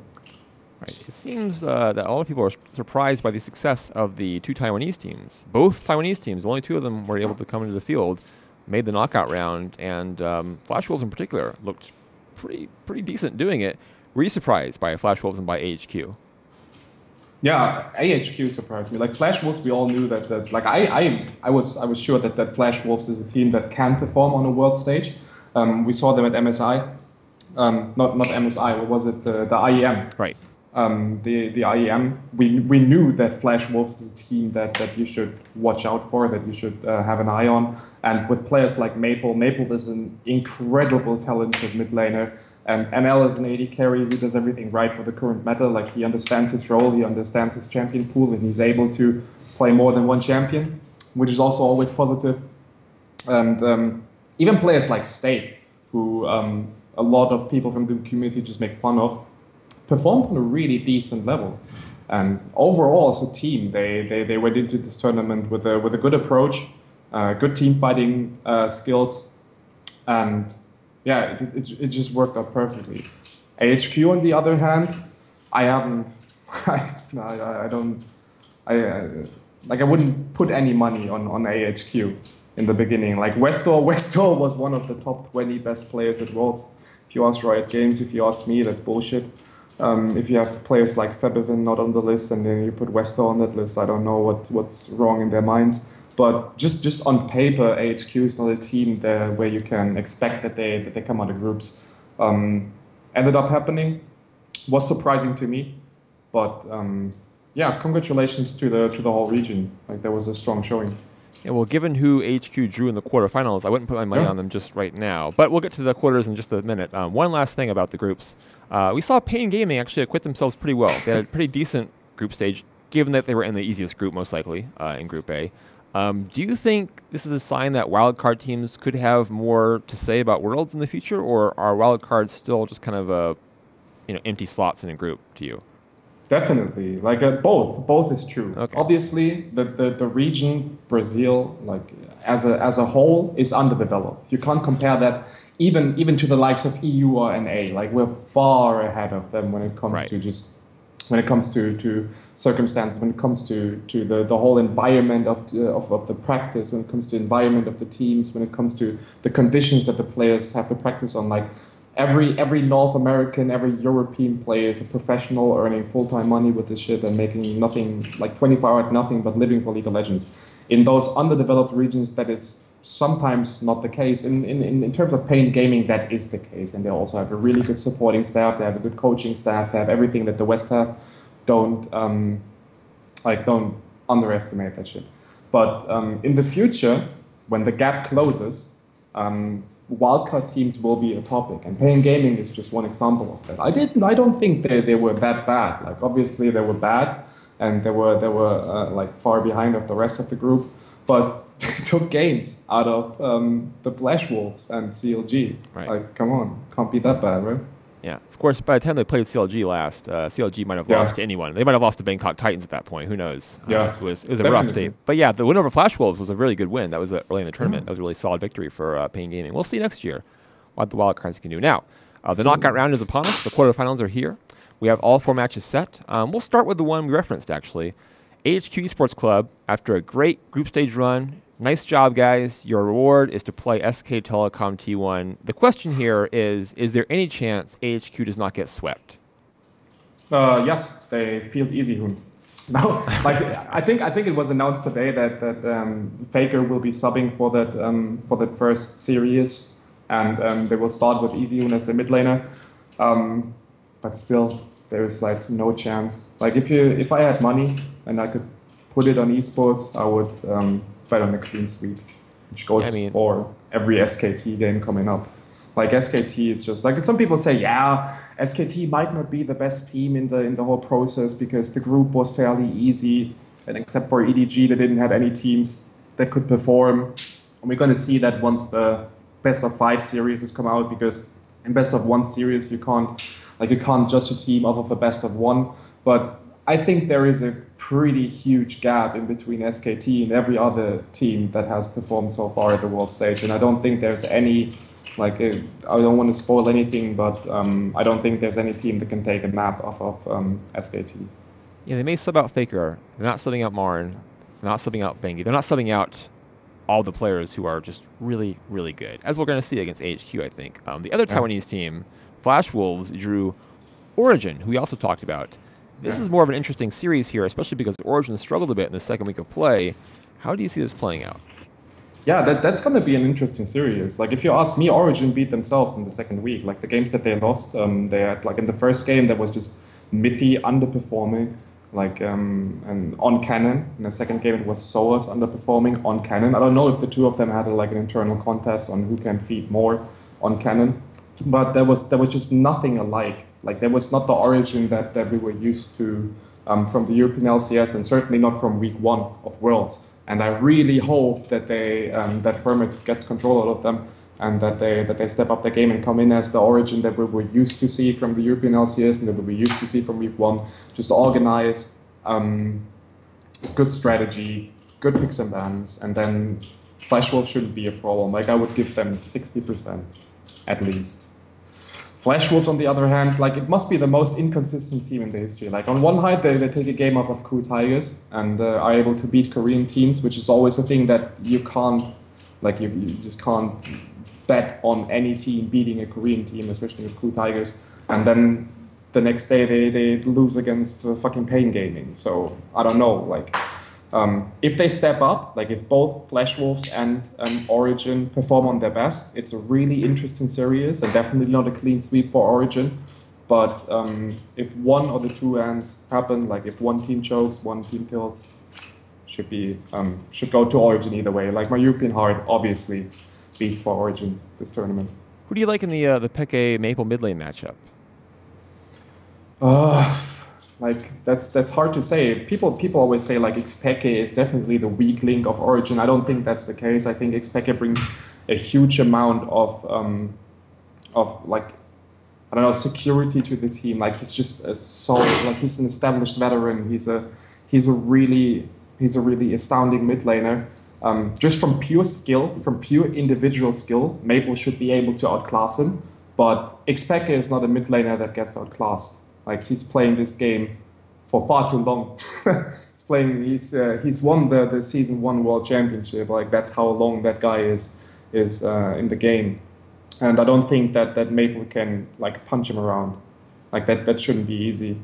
Right. It seems that a lot of people are surprised by the success of the 2 Taiwanese teams. Both Taiwanese teams, only 2 of them were able to come into the field, made the knockout round, and CHWolves in particular looked pretty decent doing it. Were you surprised by CHWolves and by AHQ? Yeah, AHQ surprised me. Like CHWolves, we all knew that I was sure that CHWolves is a team that can perform on a world stage. We saw them at MSI, not MSI. What was it? The IEM. Right. The IEM. We knew that CHWolves is a team that you should watch out for, that you should have an eye on. And with players like Maple is an incredible talented mid laner. And ML is an AD carry who does everything right for the current meta. Like, he understands his role, he understands his champion pool, and he's able to play more than one champion, which is also always positive. And even players like Stake, who a lot of people from the community just make fun of, performed on a really decent level. And overall, as a team, they went into this tournament with a good approach, good team fighting skills, and yeah, it just worked out perfectly. AHQ, on the other hand, I wouldn't put any money on AHQ in the beginning. Like Westor was one of the top 20 best players at Worlds. If you ask Riot Games, if you ask me, that's bullshit. If you have players like Febivin not on the list and then you put Westor on that list, I don't know what's wrong in their minds. But just on paper, AHQ is not a team there where you can expect that they come out of groups. Ended up happening, was surprising to me, but yeah, congratulations to the whole region. Like, there was a strong showing. Yeah, well, given who HQ drew in the quarterfinals, I wouldn't put my money on them just right now. But we'll get to the quarters in just a minute. One last thing about the groups. We saw Pain Gaming actually acquit themselves pretty well. They had a pretty decent group stage, given that they were in the easiest group, most likely, in Group A. Do you think this is a sign that wildcard teams could have more to say about Worlds in the future, or are wildcards still just kind of empty slots in a group to you? Definitely, like both is true. Okay. Obviously, the region Brazil, like as a whole, is underdeveloped. You can't compare that even to the likes of EU or NA. Like we're far ahead of them when it comes to circumstances, when it comes to the whole environment of the practice, when it comes to environment of the teams, when it comes to the conditions that the players have to practice on. Like every North American, every European player is a professional earning full-time money with this shit and making nothing, like 24 hours nothing but living for League of Legends. In those underdeveloped regions, that is sometimes not the case. In terms of Pain Gaming, that is the case, and they also have a really good supporting staff. They have a good coaching staff. They have everything that the West have. Don't underestimate that shit. But in the future, when the gap closes, wildcard teams will be a topic, and Pain Gaming is just one example of that. I don't think they were that bad. Like obviously they were bad, and they were like far behind of the rest of the group, but they took games out of the CHWolves and CLG. Right. Like come on, can't be that bad, right? Yeah. Of course, by the time they played CLG last, CLG might have lost to anyone. They might have lost to Bangkok Titans at that point. Who knows? Yeah. It was a rough day. But yeah, the win over CHWolves was a really good win. That was early in the tournament. That was a really solid victory for Pain Gaming. We'll see next year what the wildcards can do. Now, the knockout round is upon us. The quarterfinals are here. We have all 4 matches set. We'll start with the one we referenced, actually. AHQ Esports Club, after a great group stage run. Nice job, guys. Your reward is to play SK Telecom T1. The question here is there any chance AHQ does not get swept? Yes, they field Easy Hoon. No, like I think it was announced today that Faker will be subbing for that first series, and they will start with Easy Hoon as the mid laner. But still, there is like no chance. Like if I had money and I could put it on esports, I would bet on a clean sweep, which goes for every SKT game coming up. Like SKT is just like some people say, yeah, SKT might not be the best team in the whole process because the group was fairly easy, and except for EDG, they didn't have any teams that could perform. And we're going to see that once the best of 5 series has come out, because in best of 1 series you can't judge a team off of the best of 1. But I think there is a pretty huge gap in between SKT and every other team that has performed so far at the world stage, and I don't think there's any. I don't want to spoil anything, but I don't think there's any team that can take a map off of SKT. Yeah, they may sub out Faker. They're not subbing out Marn. They're not subbing out Bengi. They're not subbing out all the players who are just really, really good, as we're going to see against HQ, I think. The other Taiwanese team, CHWolves, drew Origin, who we also talked about. This is more of an interesting series here, especially because Origin struggled a bit in the second week of play. How do you see this playing out? Yeah, that's going to be an interesting series. Like, if you ask me, Origin beat themselves in the second week. Like, the games that they lost, they had, like, in the first game, that was just Mithy underperforming, like, and on Cannon. In the second game, it was Soas underperforming on Cannon. I don't know if the two of them had, like, an internal contest on who can feed more on Cannon, but there was just nothing alike. Like, there was not the Origin that we were used to from the European LCS, and certainly not from week 1 of Worlds. And I really hope that that Hermit gets control out of them, and that they step up their game and come in as the Origin that we were used to see from the European LCS and that we were used to see from week 1. Just organized, good strategy, good picks and bans, and then CHWolves shouldn't be a problem. Like, I would give them 60% at least. CHWolves, on the other hand, like, it must be the most inconsistent team in the history. Like, on one hand, they take a game off of Koo Tigers and are able to beat Korean teams, which is always a thing that you can't, like, you just can't bet on any team beating a Korean team, especially with Koo Tigers. And then the next day they lose against fucking Pain Gaming. So I don't know, like, if they step up, like if both CHWolves and Origin perform on their best, it's a really interesting series, and definitely not a clean sweep for Origin. But if one or the two ends happen, like if one team chokes, one team tilts, should go to Origin either way. Like my European heart obviously beats for Origin this tournament. Who do you like in the Peke Maple mid lane matchup? Like that's hard to say. People always say like Xpeke is definitely the weak link of Origin. I don't think that's the case. I think Xpeke brings a huge amount of like, I don't know, security to the team. Like he's just like he's an established veteran. He's a really astounding mid laner. Just from pure skill, from pure individual skill, Maple should be able to outclass him. But Xpeke is not a mid laner that gets outclassed. Like he's playing this game for far too long. He's won the season 1 world championship. Like that's how long that guy is in the game. And I don't think that Maple can like punch him around. Like that shouldn't be easy.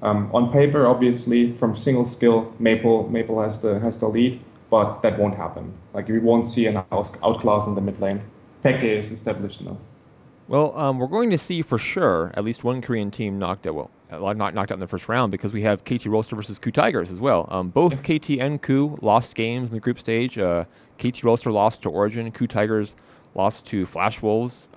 On paper, obviously, from single skill, Maple has the lead, but that won't happen. Like we won't see an outclass in the mid lane. Peke is established enough. Well, we're going to see for sure at least one Korean team knocked out. Well, not knocked out in the first round because we have KT Rolster versus Koo Tigers as well. Both KT and Koo lost games in the group stage. KT Rolster lost to Origin. Koo Tigers lost to CHWolves.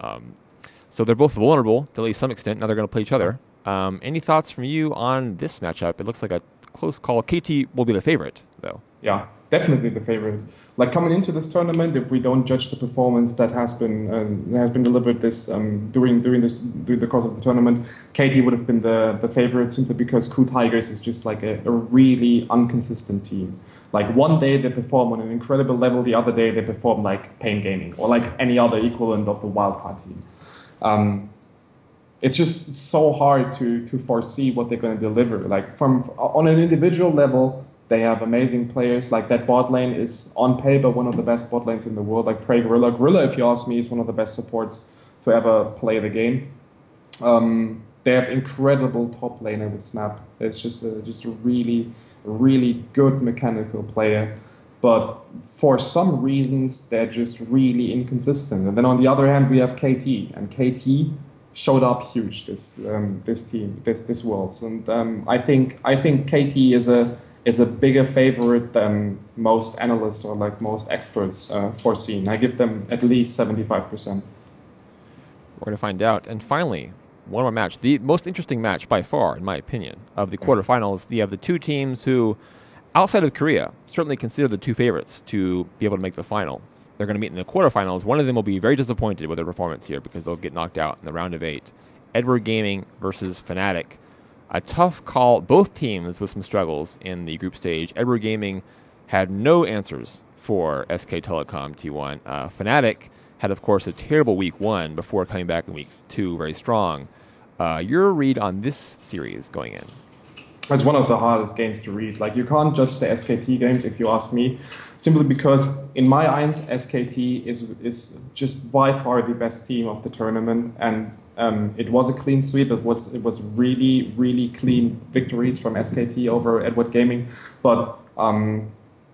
So they're both vulnerable to at least some extent. Now they're going to play each other. Any thoughts from you on this matchup? It looks like a close call. KT will be the favorite, though. Yeah, definitely the favorite. Like coming into this tournament, if we don't judge the performance that has been delivered this during the course of the tournament, KT would have been the favorite simply because Koo Tigers is just like a really inconsistent team. Like one day they perform on an incredible level, the other day they perform like Pain Gaming or like any other equivalent of the wildcard team. It's just so hard to foresee what they're going to deliver. Like on an individual level, they have amazing players. Like that bot lane is on paper one of the best bot lanes in the world. Like Prey Gorilla. Gorilla, if you ask me, is one of the best supports to ever play the game. They have incredible top laner with Snap. It's just a really good mechanical player. But for some reasons, they're just really inconsistent. And then on the other hand, we have KT. And KT showed up huge this Worlds. And I think KT is a bigger favorite than most analysts or like most experts foreseen. I give them at least 75%. We're going to find out. And finally, one more match. The most interesting match by far, in my opinion, of the quarterfinals. You have the two teams who, outside of Korea, certainly consider the two favorites to be able to make the final. They're going to meet in the quarterfinals. One of them will be very disappointed with their performance here because they'll get knocked out in the round of 8. Edward Gaming versus Fanatic. A tough call. Both teams with some struggles in the group stage. Edward Gaming had no answers for SK Telecom T1. Fnatic had, of course, a terrible week 1 before coming back in week 2 very strong. Your read on this series going in? It's one of the hardest games to read. Like you can't judge the SKT games if you ask me, simply because in my eyes, SKT is just by far the best team of the tournament, and it was a clean sweep. It was really clean victories from SKT over Edward Gaming, but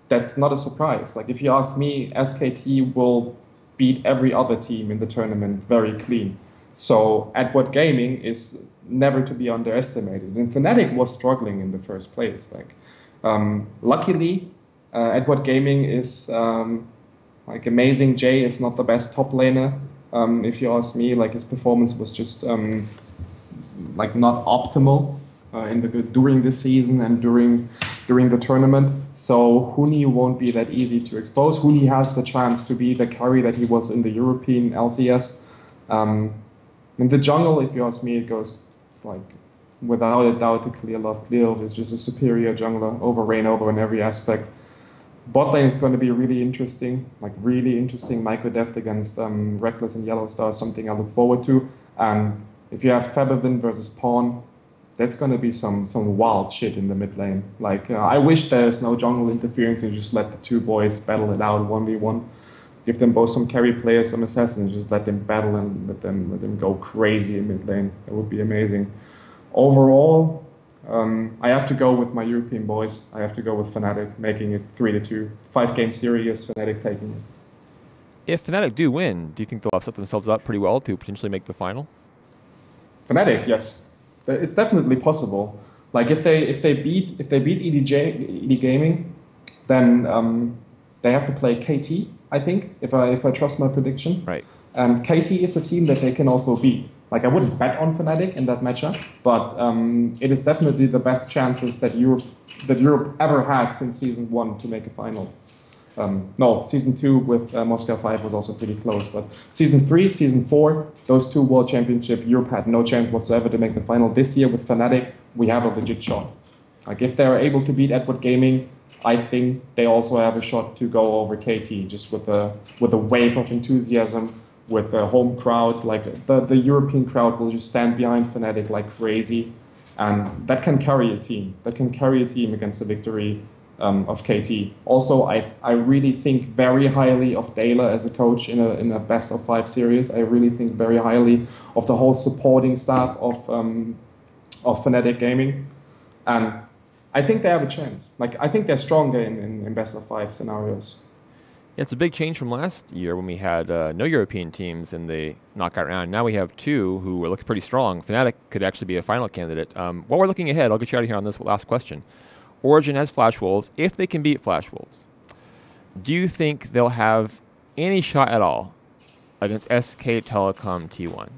that's not a surprise. Like if you ask me, SKT will beat every other team in the tournament very clean. So Edward Gaming is never to be underestimated. And Fnatic was struggling in the first place. Like, luckily, Edward Gaming is like amazing. Jay is not the best top laner. If you ask me, like his performance was just like not optimal during the season and during the tournament. So Huni won't be that easy to expose. Huni has the chance to be the carry that he was in the European LCS. In the jungle, if you ask me, it goes like without a doubt to Clearlove is just a superior jungler over Reignover in every aspect. Bot lane is going to be really interesting, like really interesting. Microdeft against Reckless and Yellowstar is something I look forward to. And if you have Featherwind versus Pawn, that's going to be some wild shit in the mid lane. Like I wish there's no jungle interference and just let the two boys battle it out 1v1. Give them both some carry players, some assassins, just let them battle and let them go crazy in mid lane. That would be amazing. Overall, I have to go with my European boys. I have to go with Fnatic, making it 3-2. 5-game series, Fnatic taking it. If Fnatic do win, do you think they'll have set themselves up pretty well to potentially make the final? Fnatic, yes, it's definitely possible. Like if they beat ED Gaming, then they have to play KT, I think, if I trust my prediction. Right. And KT is a team that they can also beat. Like, I wouldn't bet on Fnatic in that matchup, but it is definitely the best chances that Europe ever had since Season 1 to make a final. No, Season 2 with Moscow 5 was also pretty close, but Season 3, Season 4, those two World Championship, Europe had no chance whatsoever to make the final. This year with Fnatic, we have a legit shot. Like, if they're able to beat Edward Gaming, I think they also have a shot to go over KT, just with a wave of enthusiasm, with a home crowd. Like, the European crowd will just stand behind Fnatic like crazy, and that can carry a team. That can carry a team against the victory of KT. Also, I really think very highly of Dela as a coach in a best of 5 series. I really think very highly of the whole supporting staff of Fnatic Gaming, and I think they have a chance. Like, I think they're stronger in best of 5 scenarios. Yeah, it's a big change from last year when we had no European teams in the knockout round. Now we have 2 who are looking pretty strong. Fnatic could actually be a final candidate. While we're looking ahead, I'll get you out of here on this last question. Origin has CHWolves. If they can beat CHWolves, do you think they'll have any shot at all against SK Telecom T1?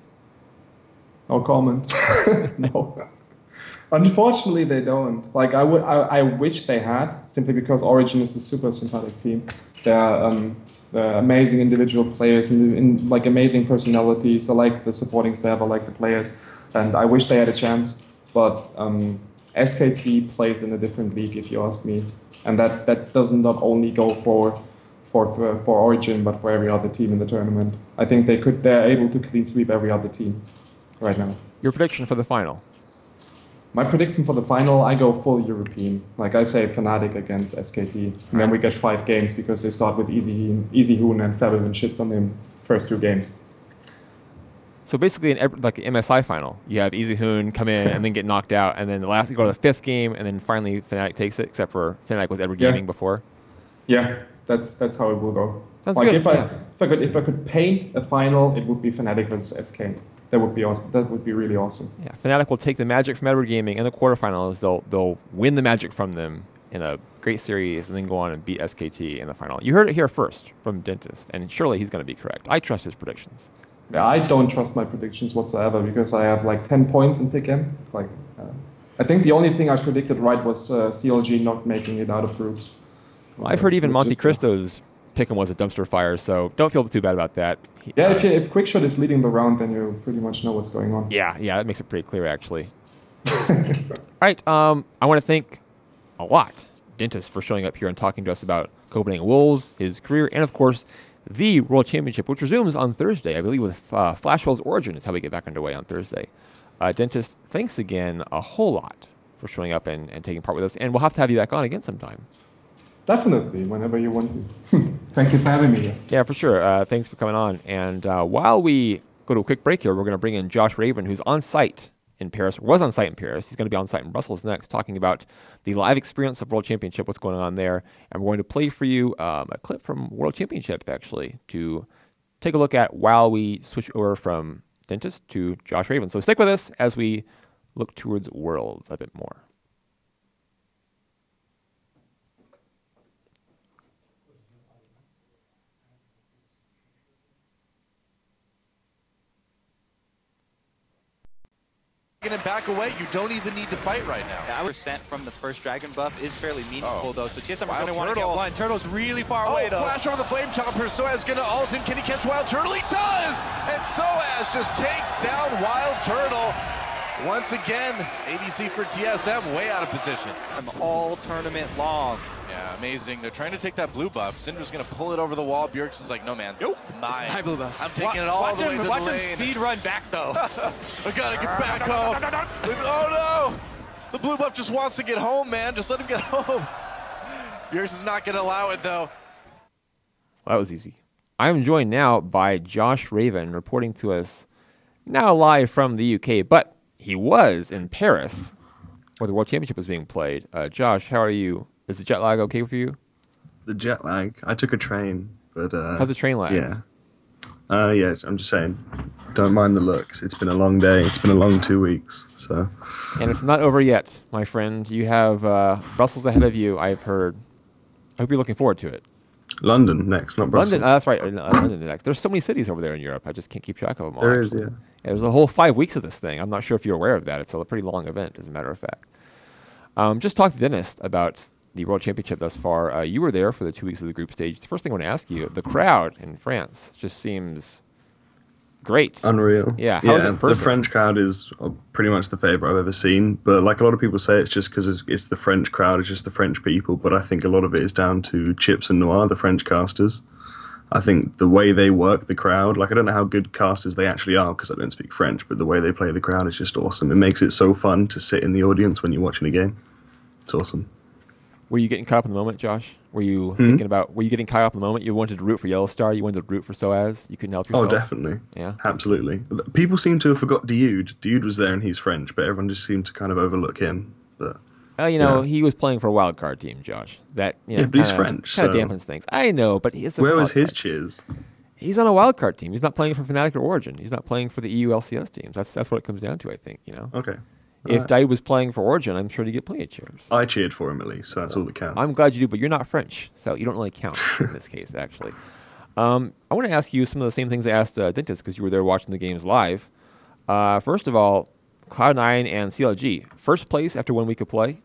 No comment. No. Unfortunately, they don't. Like, I wish they had, simply because Origin is a super sympathetic team. They're amazing individual players and like amazing personalities. I like the supporting staff. I like the players, and I wish they had a chance. But SKT plays in a different league, if you ask me, and that doesn't not only go for Origin, but for every other team in the tournament. I think they're able to clean sweep every other team right now. Your prediction for the final? My prediction for the final, I go full European. Like, I say Fnatic against SKT. And then we get 5 games because they start with Easy Hoon and Fabulous shits on them first 2 games. So basically, like an MSI final, you have Easy Hoon come in and then get knocked out, and then you go to the 5th game, and then finally Fnatic takes it, except for Fnatic was Edward Gaming before. Yeah, that's how it will go. Sounds like, good. If I could paint a final, it would be Fnatic versus SK. That would be awesome. That would be really awesome. Yeah, Fnatic will take the Magic from Edward Gaming in the quarterfinals. They'll win the Magic from them in a great series, and then go on and beat SKT in the final. You heard it here first from Dentist, and surely he's going to be correct. I trust his predictions. Yeah, I don't trust my predictions whatsoever because I have like 10 points in Pick'em. Like, I think the only thing I predicted right was CLG not making it out of groups. Well, I've heard even Monte Cristo's Pick'em was a dumpster fire, so don't feel too bad about that. Yeah, if Quickshot is leading the round, then you pretty much know what's going on. Yeah, that makes it pretty clear, actually. All right, I want to thank a lot Dentist for showing up here and talking to us about Copenhagen Wolves, his career, and of course, the World Championship, which resumes on Thursday, I believe, with CHWolves Origin is how we get back underway on Thursday. Dentist, thanks again a whole lot for showing up and taking part with us, and we'll have to have you back on again sometime. Definitely, whenever you want to. Thank you for having me. Yeah, for sure. Thanks for coming on. And while we go to a quick break here, we're going to bring in Josh Raven, who's on site in Paris, was on site in Paris. He's going to be on site in Brussels next, talking about the live experience of World Championship, what's going on there. And we're going to play for you a clip from World Championship, actually, to take a look at while we switch over from Dentist to Josh Raven. So stick with us as we look towards Worlds a bit more. And back away, you don't even need to fight right now. Yeah, percent from the first dragon buff is fairly meaningful though, so TSM are going to want to Turtle. get blind. Turtle's really far away though. Flash over the Flame Chopper. Soaz going to ult in. Can he catch Wild Turtle? He does! And Soaz just takes down Wild Turtle. Once again, ADC for TSM way out of position. All tournament long. Yeah, amazing. They're trying to take that blue buff. Syndra's going to pull it over the wall. Bjergsen's like, no, man. Nope. It's my blue buff. I'm taking it all the way to the lane. Watch him speed run back, though. I got to get back home. Oh, no. The blue buff just wants to get home, man. Just let him get home. Bjergsen's not going to allow it, though. Well, that was easy. I'm joined now by Josh Raven, reporting to us now live from the UK, but he was in Paris where the World Championship was being played. Josh, how are you? Is the jet lag okay for you? The jet lag? I took a train, but... How's the train lag? Yeah. Yes, I'm just saying, don't mind the looks. It's been a long day. It's been a long 2 weeks, so... And it's not over yet, my friend. You have Brussels ahead of you, I've heard. I hope you're looking forward to it. London next, not Brussels. London, that's right. London next. There's so many cities over there in Europe. I just can't keep track of them all. There is, actually. yeah. There's a whole 5 weeks of this thing. I'm not sure if you're aware of that. It's a pretty long event, as a matter of fact. Just talked to Dennis about the World Championship thus far. You were there for the 2 weeks of the group stage. The first thing I want to ask you, the crowd in France just seems great. Unreal. Yeah. How is it in person? The French crowd is pretty much the favorite I've ever seen. But like a lot of people say, it's just because it's the French crowd, it's just the French people. But I think a lot of it is down to Chips and Noir, the French casters. I think the way they work the crowd, like I don't know how good casters they actually are because I don't speak French, but the way they play the crowd is just awesome. It makes it so fun to sit in the audience when you're watching a game. It's awesome. Were you getting caught up in the moment, Josh? Were you thinking about, were you getting caught up in the moment? You wanted to root for Yellow Star, you wanted to root for Soaz, you couldn't help yourself? Oh, definitely. Yeah. Absolutely. People seem to have forgot Diude. Diude was there and he's French, but everyone just seemed to kind of overlook him. But he was playing for a wild card team, Josh. That but he's French. Kind of dampens things. I know, but he's where was his cheers? He's on a wild card team. He's not playing for Fnatic or Origin. He's not playing for the EU LCS teams. That's what it comes down to, I think. Okay. If Diude was playing for Origin, I'm sure he'd get plenty of cheers. I cheered for him at least, so that's all that counts. I'm glad you do, but you're not French, so you don't really count in this case, actually. I want to ask you some of the same things I asked Dentist because you were there watching the games live. First of all, Cloud9 and CLG. First place after 1 week of play.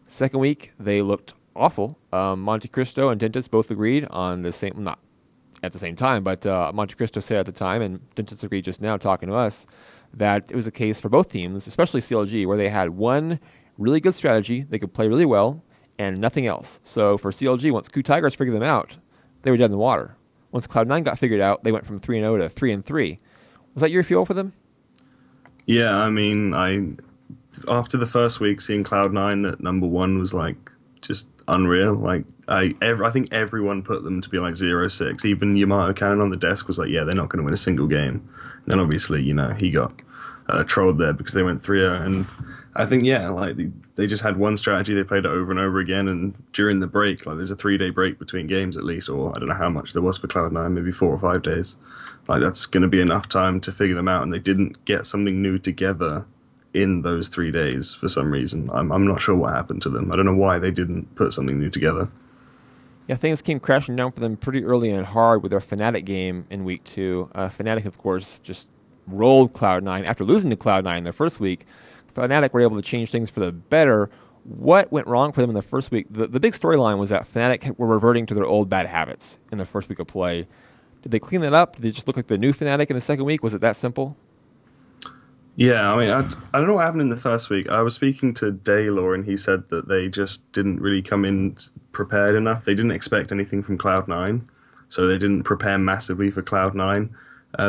Second week, they looked awful. Monte Cristo and Dentist both agreed on the same, not at the same time, but Monte Cristo said at the time, and Dentist agreed just now talking to us, that it was a case for both teams, especially CLG, where they had one really good strategy, they could play really well, and nothing else. So for CLG, once Koo Tigers figured them out, they were dead in the water. Once Cloud9 got figured out, they went from 3-0 to 3-3. Was that your feel for them? Yeah, I mean, after the first week, seeing Cloud9 at #1 was like just unreal. Like I think everyone put them to be like 0-6. Even Yamato Cannon on the desk was like, yeah, they're not going to win a single game. And then obviously, he got trolled there because they went 3-0. And I think, like they just had one strategy. They played it over and over again. And during the break, like there's a 3-day break between games at least, or I don't know how much there was for Cloud9, maybe 4 or 5 days. Like that's going to be enough time to figure them out. And they didn't get something new together in those 3 days for some reason. I'm not sure what happened to them. I don't know why they didn't put something new together. Yeah, things came crashing down for them pretty early and hard with their Fnatic game in week 2. Fnatic, of course, just rolled Cloud9 after losing to Cloud9 in their first week. Fnatic were able to change things for the better. What went wrong for them in the first week? The big storyline was that Fnatic were reverting to their old bad habits in the first week of play. Did they clean that up? Did they just look like the new Fnatic in the second week? Was it that simple? Yeah, I mean, I don't know what happened in the first week. I was speaking to Daylor, and he said that they just didn't really come in prepared enough. They didn't expect anything from Cloud9, so they didn't prepare massively for Cloud9.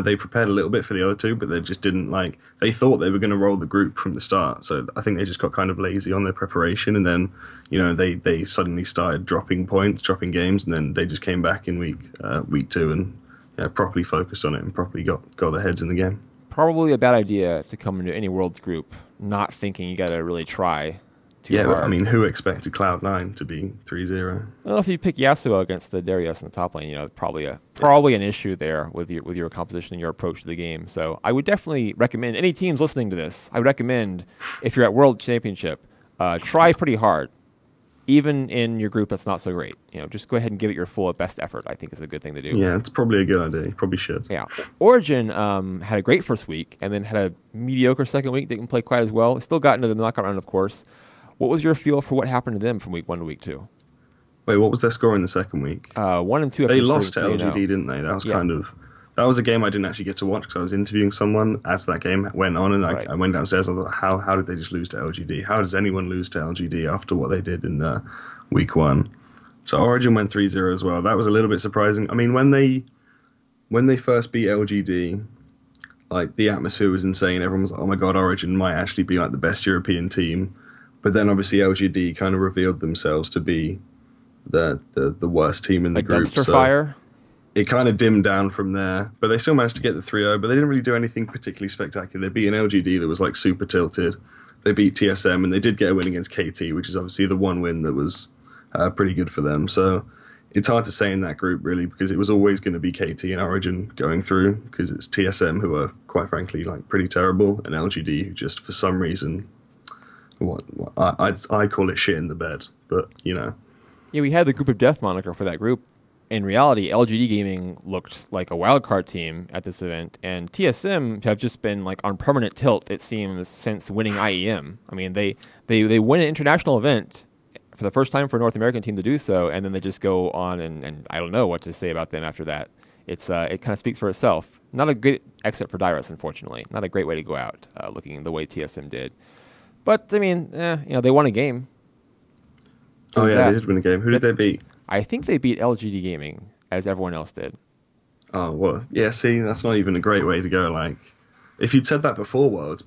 They prepared a little bit for the other two, but they just didn't they thought they were going to roll the group from the start. So I think they just got kind of lazy on their preparation, and then, they suddenly started dropping points, dropping games, and then they just came back in week 2 and properly focused on it and properly got their heads in the game. Probably a bad idea to come into any Worlds group not thinking you got to really try too hard. I mean, who expected Cloud9 to be 3-0? Well, if you pick Yasuo against the Darius in the top lane, probably an issue there with your composition and your approach to the game. So I would definitely recommend any teams listening to this. I would recommend if you're at World Championship, try pretty hard, even in your group that's not so great. Just go ahead and give it your full best effort. I think is a good thing to do. Yeah, it's probably a good idea. You probably should. Yeah. Origin had a great first week and then had a mediocre second week. They didn't play quite as well. Still got into the knockout round, of course. What was your feel for what happened to them from week 1 to week 2? Wait, what was their score in the second week? 1 and 2. They lost to LGD, didn't they? That was that was a game I didn't actually get to watch because I was interviewing someone as that game went on, and I went downstairs and I thought, how did they just lose to LGD? How does anyone lose to LGD after what they did in week 1? So Origin went 3-0 as well. That was a little bit surprising. I mean, when they first beat LGD, the atmosphere was insane. Everyone was like, oh my god, Origin might actually be the best European team. But then obviously LGD kind of revealed themselves to be the worst team in the group. Dumpster fire. It kind of dimmed down from there, but they still managed to get the 3-0, but they didn't really do anything particularly spectacular. They beat an LGD that was super tilted. They beat TSM, and they did get a win against KT, which is obviously the one win that was pretty good for them. So it's hard to say in that group, really, because it was always going to be KT and Origin going through, because it's TSM who are, quite frankly, pretty terrible, and LGD who just, for some reason, I call it shit in the bed, but, Yeah, we had the Group of Death moniker for that group. In reality, LGD Gaming looked like a wildcard team at this event, and TSM have just been like on permanent tilt, it seems, since winning IEM. I mean, they win an international event for the first time for a North American team to do so, and then they just go on, and I don't know what to say about them after that. It kind of speaks for itself. Not a good exit for Dyrus, unfortunately. Not a great way to go out, looking the way TSM did. But, I mean, they won a game. Oh, yeah, they did win a game. Who did they beat? I think they beat LGD Gaming, as everyone else did. Oh, well, yeah, see, that's not even a great way to go. Like, if you'd said that before Worlds,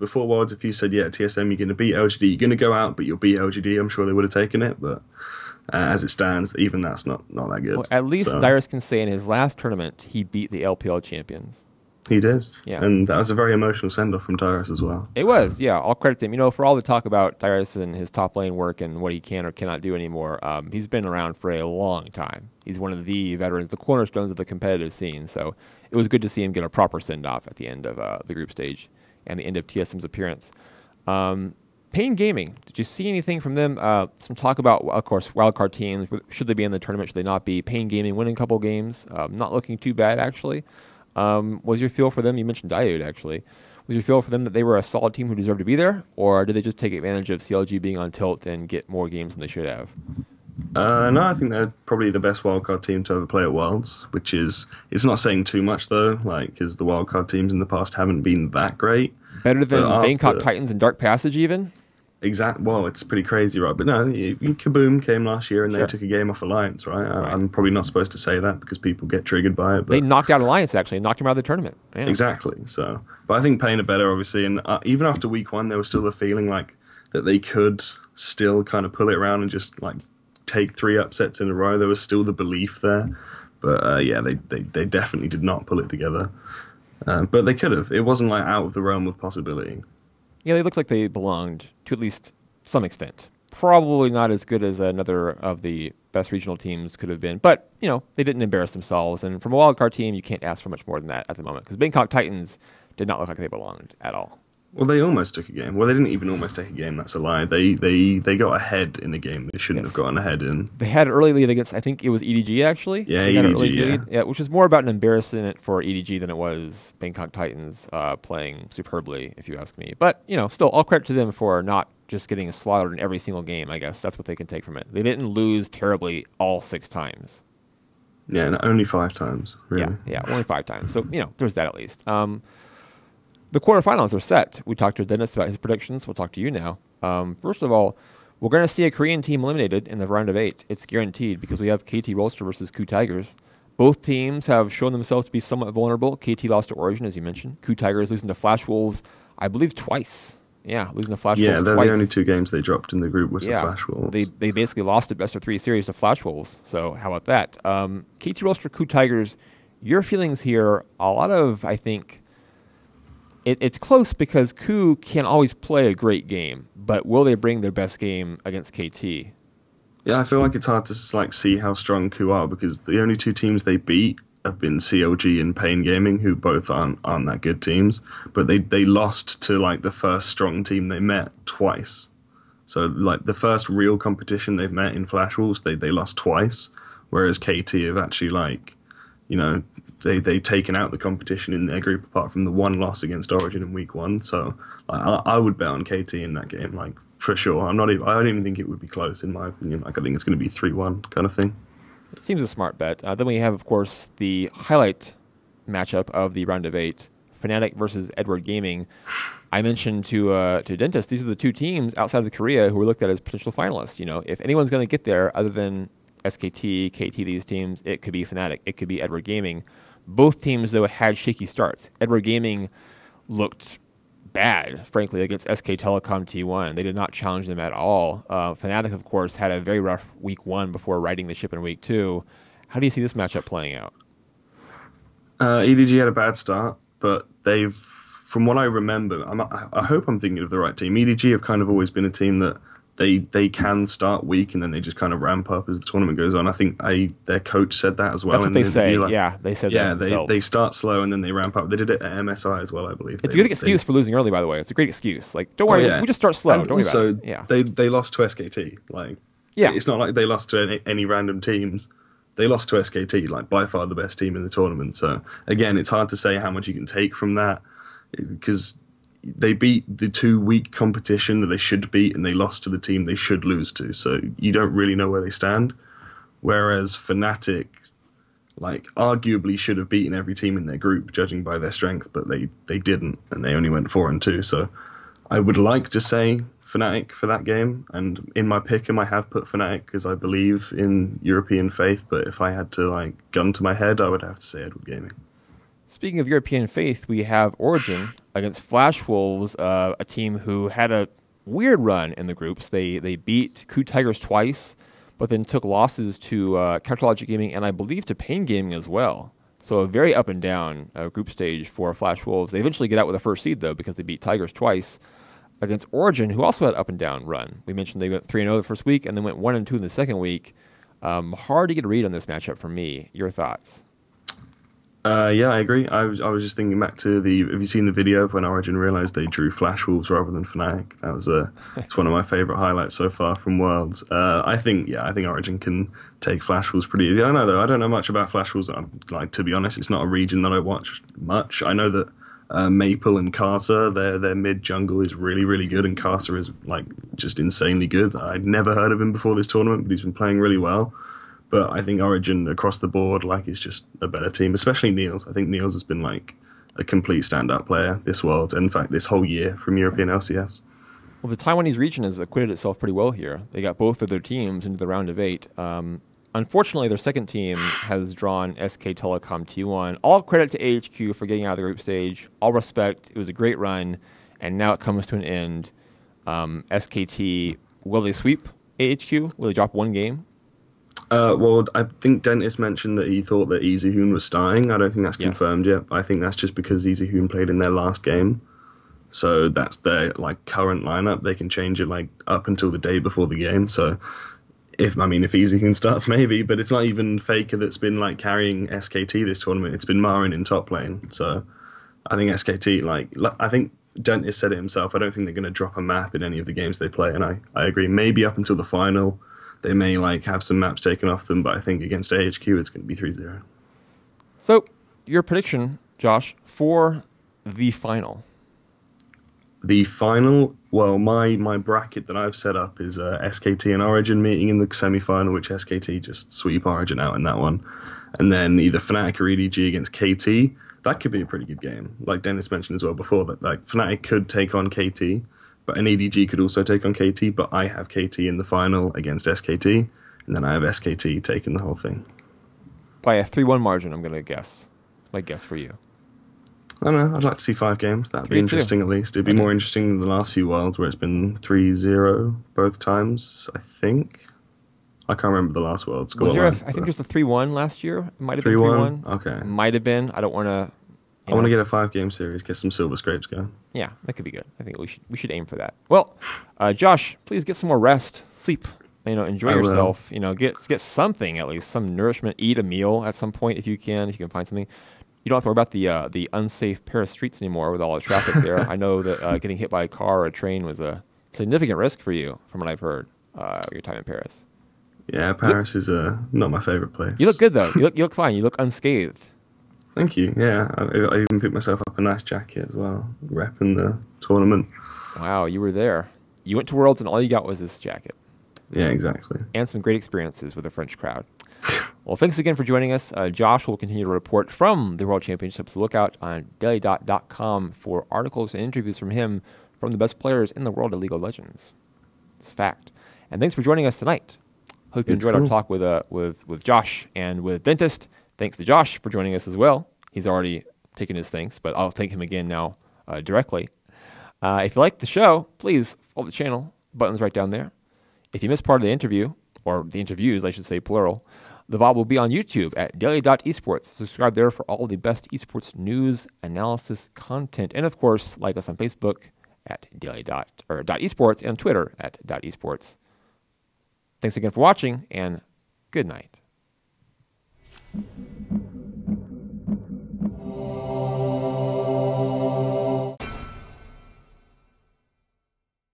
if you said, yeah, TSM, you're going to beat LGD, you're going to go out, but you'll beat LGD, I'm sure they would have taken it. But as it stands, even that's not that good. Well, at least Dyrus can say in his last tournament, he beat the LPL champions. He did. Yeah. And that was a very emotional send-off from Dyrus as well. It was, yeah. I'll credit him. For all the talk about Dyrus and his top lane work and what he can or cannot do anymore, he's been around for a long time. He's one of the veterans, the cornerstones of the competitive scene. So it was good to see him get a proper send-off at the end of the group stage and the end of TSM's appearance. Pain Gaming, did you see anything from them? Some talk about, of course, wildcard teams. Should they be in the tournament? Should they not be? Pain Gaming winning a couple games. Not looking too bad, actually. Was your feel for them, you mentioned Diode actually, was your feel for them that they were a solid team who deserved to be there, or did they just take advantage of CLG being on tilt and get more games than they should have? No, I think they're probably the best wildcard team to ever play at Worlds, which is, it's not saying too much though, because the wildcard teams in the past haven't been that great. Better than Bangkok Titans and Dark Passage even? Exactly. Well, it's pretty crazy, right? But no, Kaboom came last year and they took a game off Alliance, right? I'm probably not supposed to say that because people get triggered by it. But they knocked out Alliance, actually, knocked him out of the tournament. Yeah. Exactly. So, but I think Pain are better, obviously. And even after week one, there was still the feeling like that they could still kind of pull it around and just like take 3 upsets in a row. There was still the belief there. But yeah, they definitely did not pull it together. But they could have. It wasn't like out of the realm of possibility. Yeah, they looked like they belonged to at least some extent. Probably not as good as another of the best regional teams could have been, but, they didn't embarrass themselves. And from a wildcard team, you can't ask for much more than that at the moment, because Bangkok Titans did not look like they belonged at all. Well, they almost took a game. Well, they didn't even almost take a game. That's a lie. They got ahead in a game they shouldn't have gotten ahead in. They had an early lead against, I think it was EDG, actually. Yeah, EDG, lead, which was more about an embarrassment for EDG than it was Bangkok Titans playing superbly, if you ask me. But, still, all credit to them for not just getting slaughtered in every single game, I guess. That's what they can take from it. They didn't lose terribly all 6 times. Yeah, and only 5 times, really. Yeah, only 5 times. So, there's that at least. The quarterfinals are set. We talked to Dennis about his predictions. We'll talk to you now. First of all, we're going to see a Korean team eliminated in the round of 8. It's guaranteed because we have KT Rolster versus Koo Tigers. Both teams have shown themselves to be somewhat vulnerable. KT lost to Origin, as you mentioned. Koo Tigers losing to CHWolves, I believe, twice. Yeah, losing to CHWolves twice. Yeah, they're the only 2 games they dropped in the group was the CHWolves. They basically lost a best-of-3 series to CHWolves, so how about that? KT Rolster, Koo Tigers, your feelings here, a lot of, I think, it's close because Koo can always play a great game, but will they bring their best game against KT? Yeah, I feel like it's hard to see how strong Koo are because the only 2 teams they beat have been CLG and Pain Gaming, who both aren't that good teams. But they lost to the first strong team they met twice. So the first real competition they've met in CHWolves, they lost twice, whereas KT have actually they've taken out the competition in their group apart from the 1 loss against Origin in week 1. So I would bet on KT in that game, for sure. I don't even think it would be close in my opinion. I think it's going to be 3-1 kind of thing. It seems a smart bet. Then we have, of course, the highlight matchup of the round of 8, Fanatic versus Edward Gaming. I mentioned to Dentist, these are the 2 teams outside of Korea who were looked at as potential finalists. If anyone's going to get there other than SKT, KT, these teams, it could be Fnatic, it could be Edward Gaming. Both teams, though, had shaky starts. Edward Gaming looked bad, frankly, against SK Telecom T1. They did not challenge them at all. Fnatic, of course, had a very rough week 1 before riding the ship in week 2. How do you see this matchup playing out? EDG had a bad start, but they've, from what I remember, I hope I'm thinking of the right team. EDG have kind of always been a team that they can start weak and then they just kind of ramp up as the tournament goes on. I think their coach said that as well. That's what they say. They said that themselves. They start slow and then they ramp up. They did it at MSI as well, I believe. It's a good excuse for losing early, by the way. It's a great excuse. Don't worry, we just start slow. And don't worry about it. They lost to SKT. Yeah. It's not like they lost to any random teams. They lost to SKT, like by far the best team in the tournament. So again, it's hard to say how much you can take from that because they beat the 2 weak competition that they should beat, and they lost to the team they should lose to. So you don't really know where they stand. Whereas Fnatic, like, arguably should have beaten every team in their group, judging by their strength, but they didn't, and they only went 4-2. So I would like to say Fnatic for that game, and in my pick'em I have put Fnatic because I believe in European faith, but if I had to, like, gun to my head, I would have to say Edward Gaming. Speaking of European faith, we have Origin against CHWolves, a team who had a weird run in the groups. They beat Koo Tigers twice, but then took losses to CHWologic Gaming and I believe to Pain Gaming as well. So a very up and down group stage for CHWolves. They eventually get out with a first seed, though, because they beat Tigers twice against Origin, who also had an up and down run. We mentioned they went 3-0 the first week and then went 1-2 in the second week. Hard to get a read on this matchup for me. Your thoughts? Yeah, I agree. I was just thinking back to have you seen the video of when Origin realized they drew CHWolves rather than Fnatic? That was it's one of my favorite highlights so far from Worlds. I think Origin can take CHWolves pretty easy. I know though, I don't know much about CHWolves. Like, to be honest, it's not a region that I watch much. I know that Maple and Carter, their mid jungle is really, really good, and Carter is, like, just insanely good. I'd never heard of him before this tournament, but he's been playing really well. But I think Origin across the board, like, is just a better team, especially Niels. I think Niels has been, like, a complete standout player this World, and in fact this whole year from European LCS. Well, the Taiwanese region has acquitted itself pretty well here. They got both of their teams into the round of 8. Unfortunately, their second team has drawn SK Telecom T1. All credit to AHQ for getting out of the group stage. All respect. It was a great run, and now it comes to an end. SKT, will they sweep AHQ? Will they drop one game? Well, I think Dentist mentioned that he thought that Easy Hoon was starting. I don't think that's confirmed yet. I think that's just because Easy Hoon played in their last game. So that's their, like, current lineup. They can change it, like, up until the day before the game. So if Easy Hoon starts, maybe, but it's not even Faker that's been, like, carrying SKT this tournament. It's been Marin in top lane. So I think SKT, like I think Dentist said it himself, I don't think they're going to drop a map in any of the games they play, and I agree. Maybe up until the final, they may, like, have some maps taken off them, but I think against AHQ it's going to be 3-0. So, your prediction, Josh, for the final? The final, well, my bracket that I've set up is SKT and Origin meeting in the semi-final, which SKT just sweep Origin out in that one. And then either Fnatic or EDG against KT. That could be a pretty good game. Like Dennis mentioned as well before, that, like, Fnatic could take on KT, but an EDG could also take on KT, but I have KT in the final against SKT, and then I have SKT taking the whole thing. By a 3-1 margin, I'm going to guess. My guess for you. I don't know. I'd like to see 5 games. That'd be interesting, at least. It'd be more interesting than the last few Worlds where it's been 3-0 both times, I think. I can't remember the last World score. I think there's a 3-1 last year. It might have been 3-1. Okay. It might have been. I don't want to... I want to get a 5-game series, get some silver scrapes going. Yeah, that could be good. I think we should aim for that. Well, Josh, please get some more rest, sleep, enjoy yourself. Get something, at least some nourishment. Eat a meal at some point if you can find something. You don't have to worry about the unsafe Paris streets anymore with all the traffic there. I know that getting hit by a car or a train was a significant risk for you, from what I've heard. Your time in Paris. Yeah, Paris is not my favorite place. You look good though. You look fine. You look unscathed. Thank you. Yeah, I even picked myself up a nice jacket as well, repping the tournament. Wow, you were there. You went to Worlds and all you got was this jacket. Yeah, exactly. And some great experiences with the French crowd. Well, thanks again for joining us. Josh will continue to report from the World Championships. Look out on dailydot.com for articles and interviews from him, from the best players in the world of League of Legends. It's a fact. And thanks for joining us tonight. Hope you enjoyed our talk with Josh and with Dentist. Thanks to Josh for joining us as well. He's already taken his thanks, but I'll thank him again now directly. If you like the show, please follow the channel. Button's right down there. If you missed part of the interview, or the interviews, I should say, plural, the VOD will be on YouTube at daily.esports. Subscribe there for all the best esports news, analysis, content, and of course, like us on Facebook at daily.esports and on Twitter at .esports. Thanks again for watching, and good night.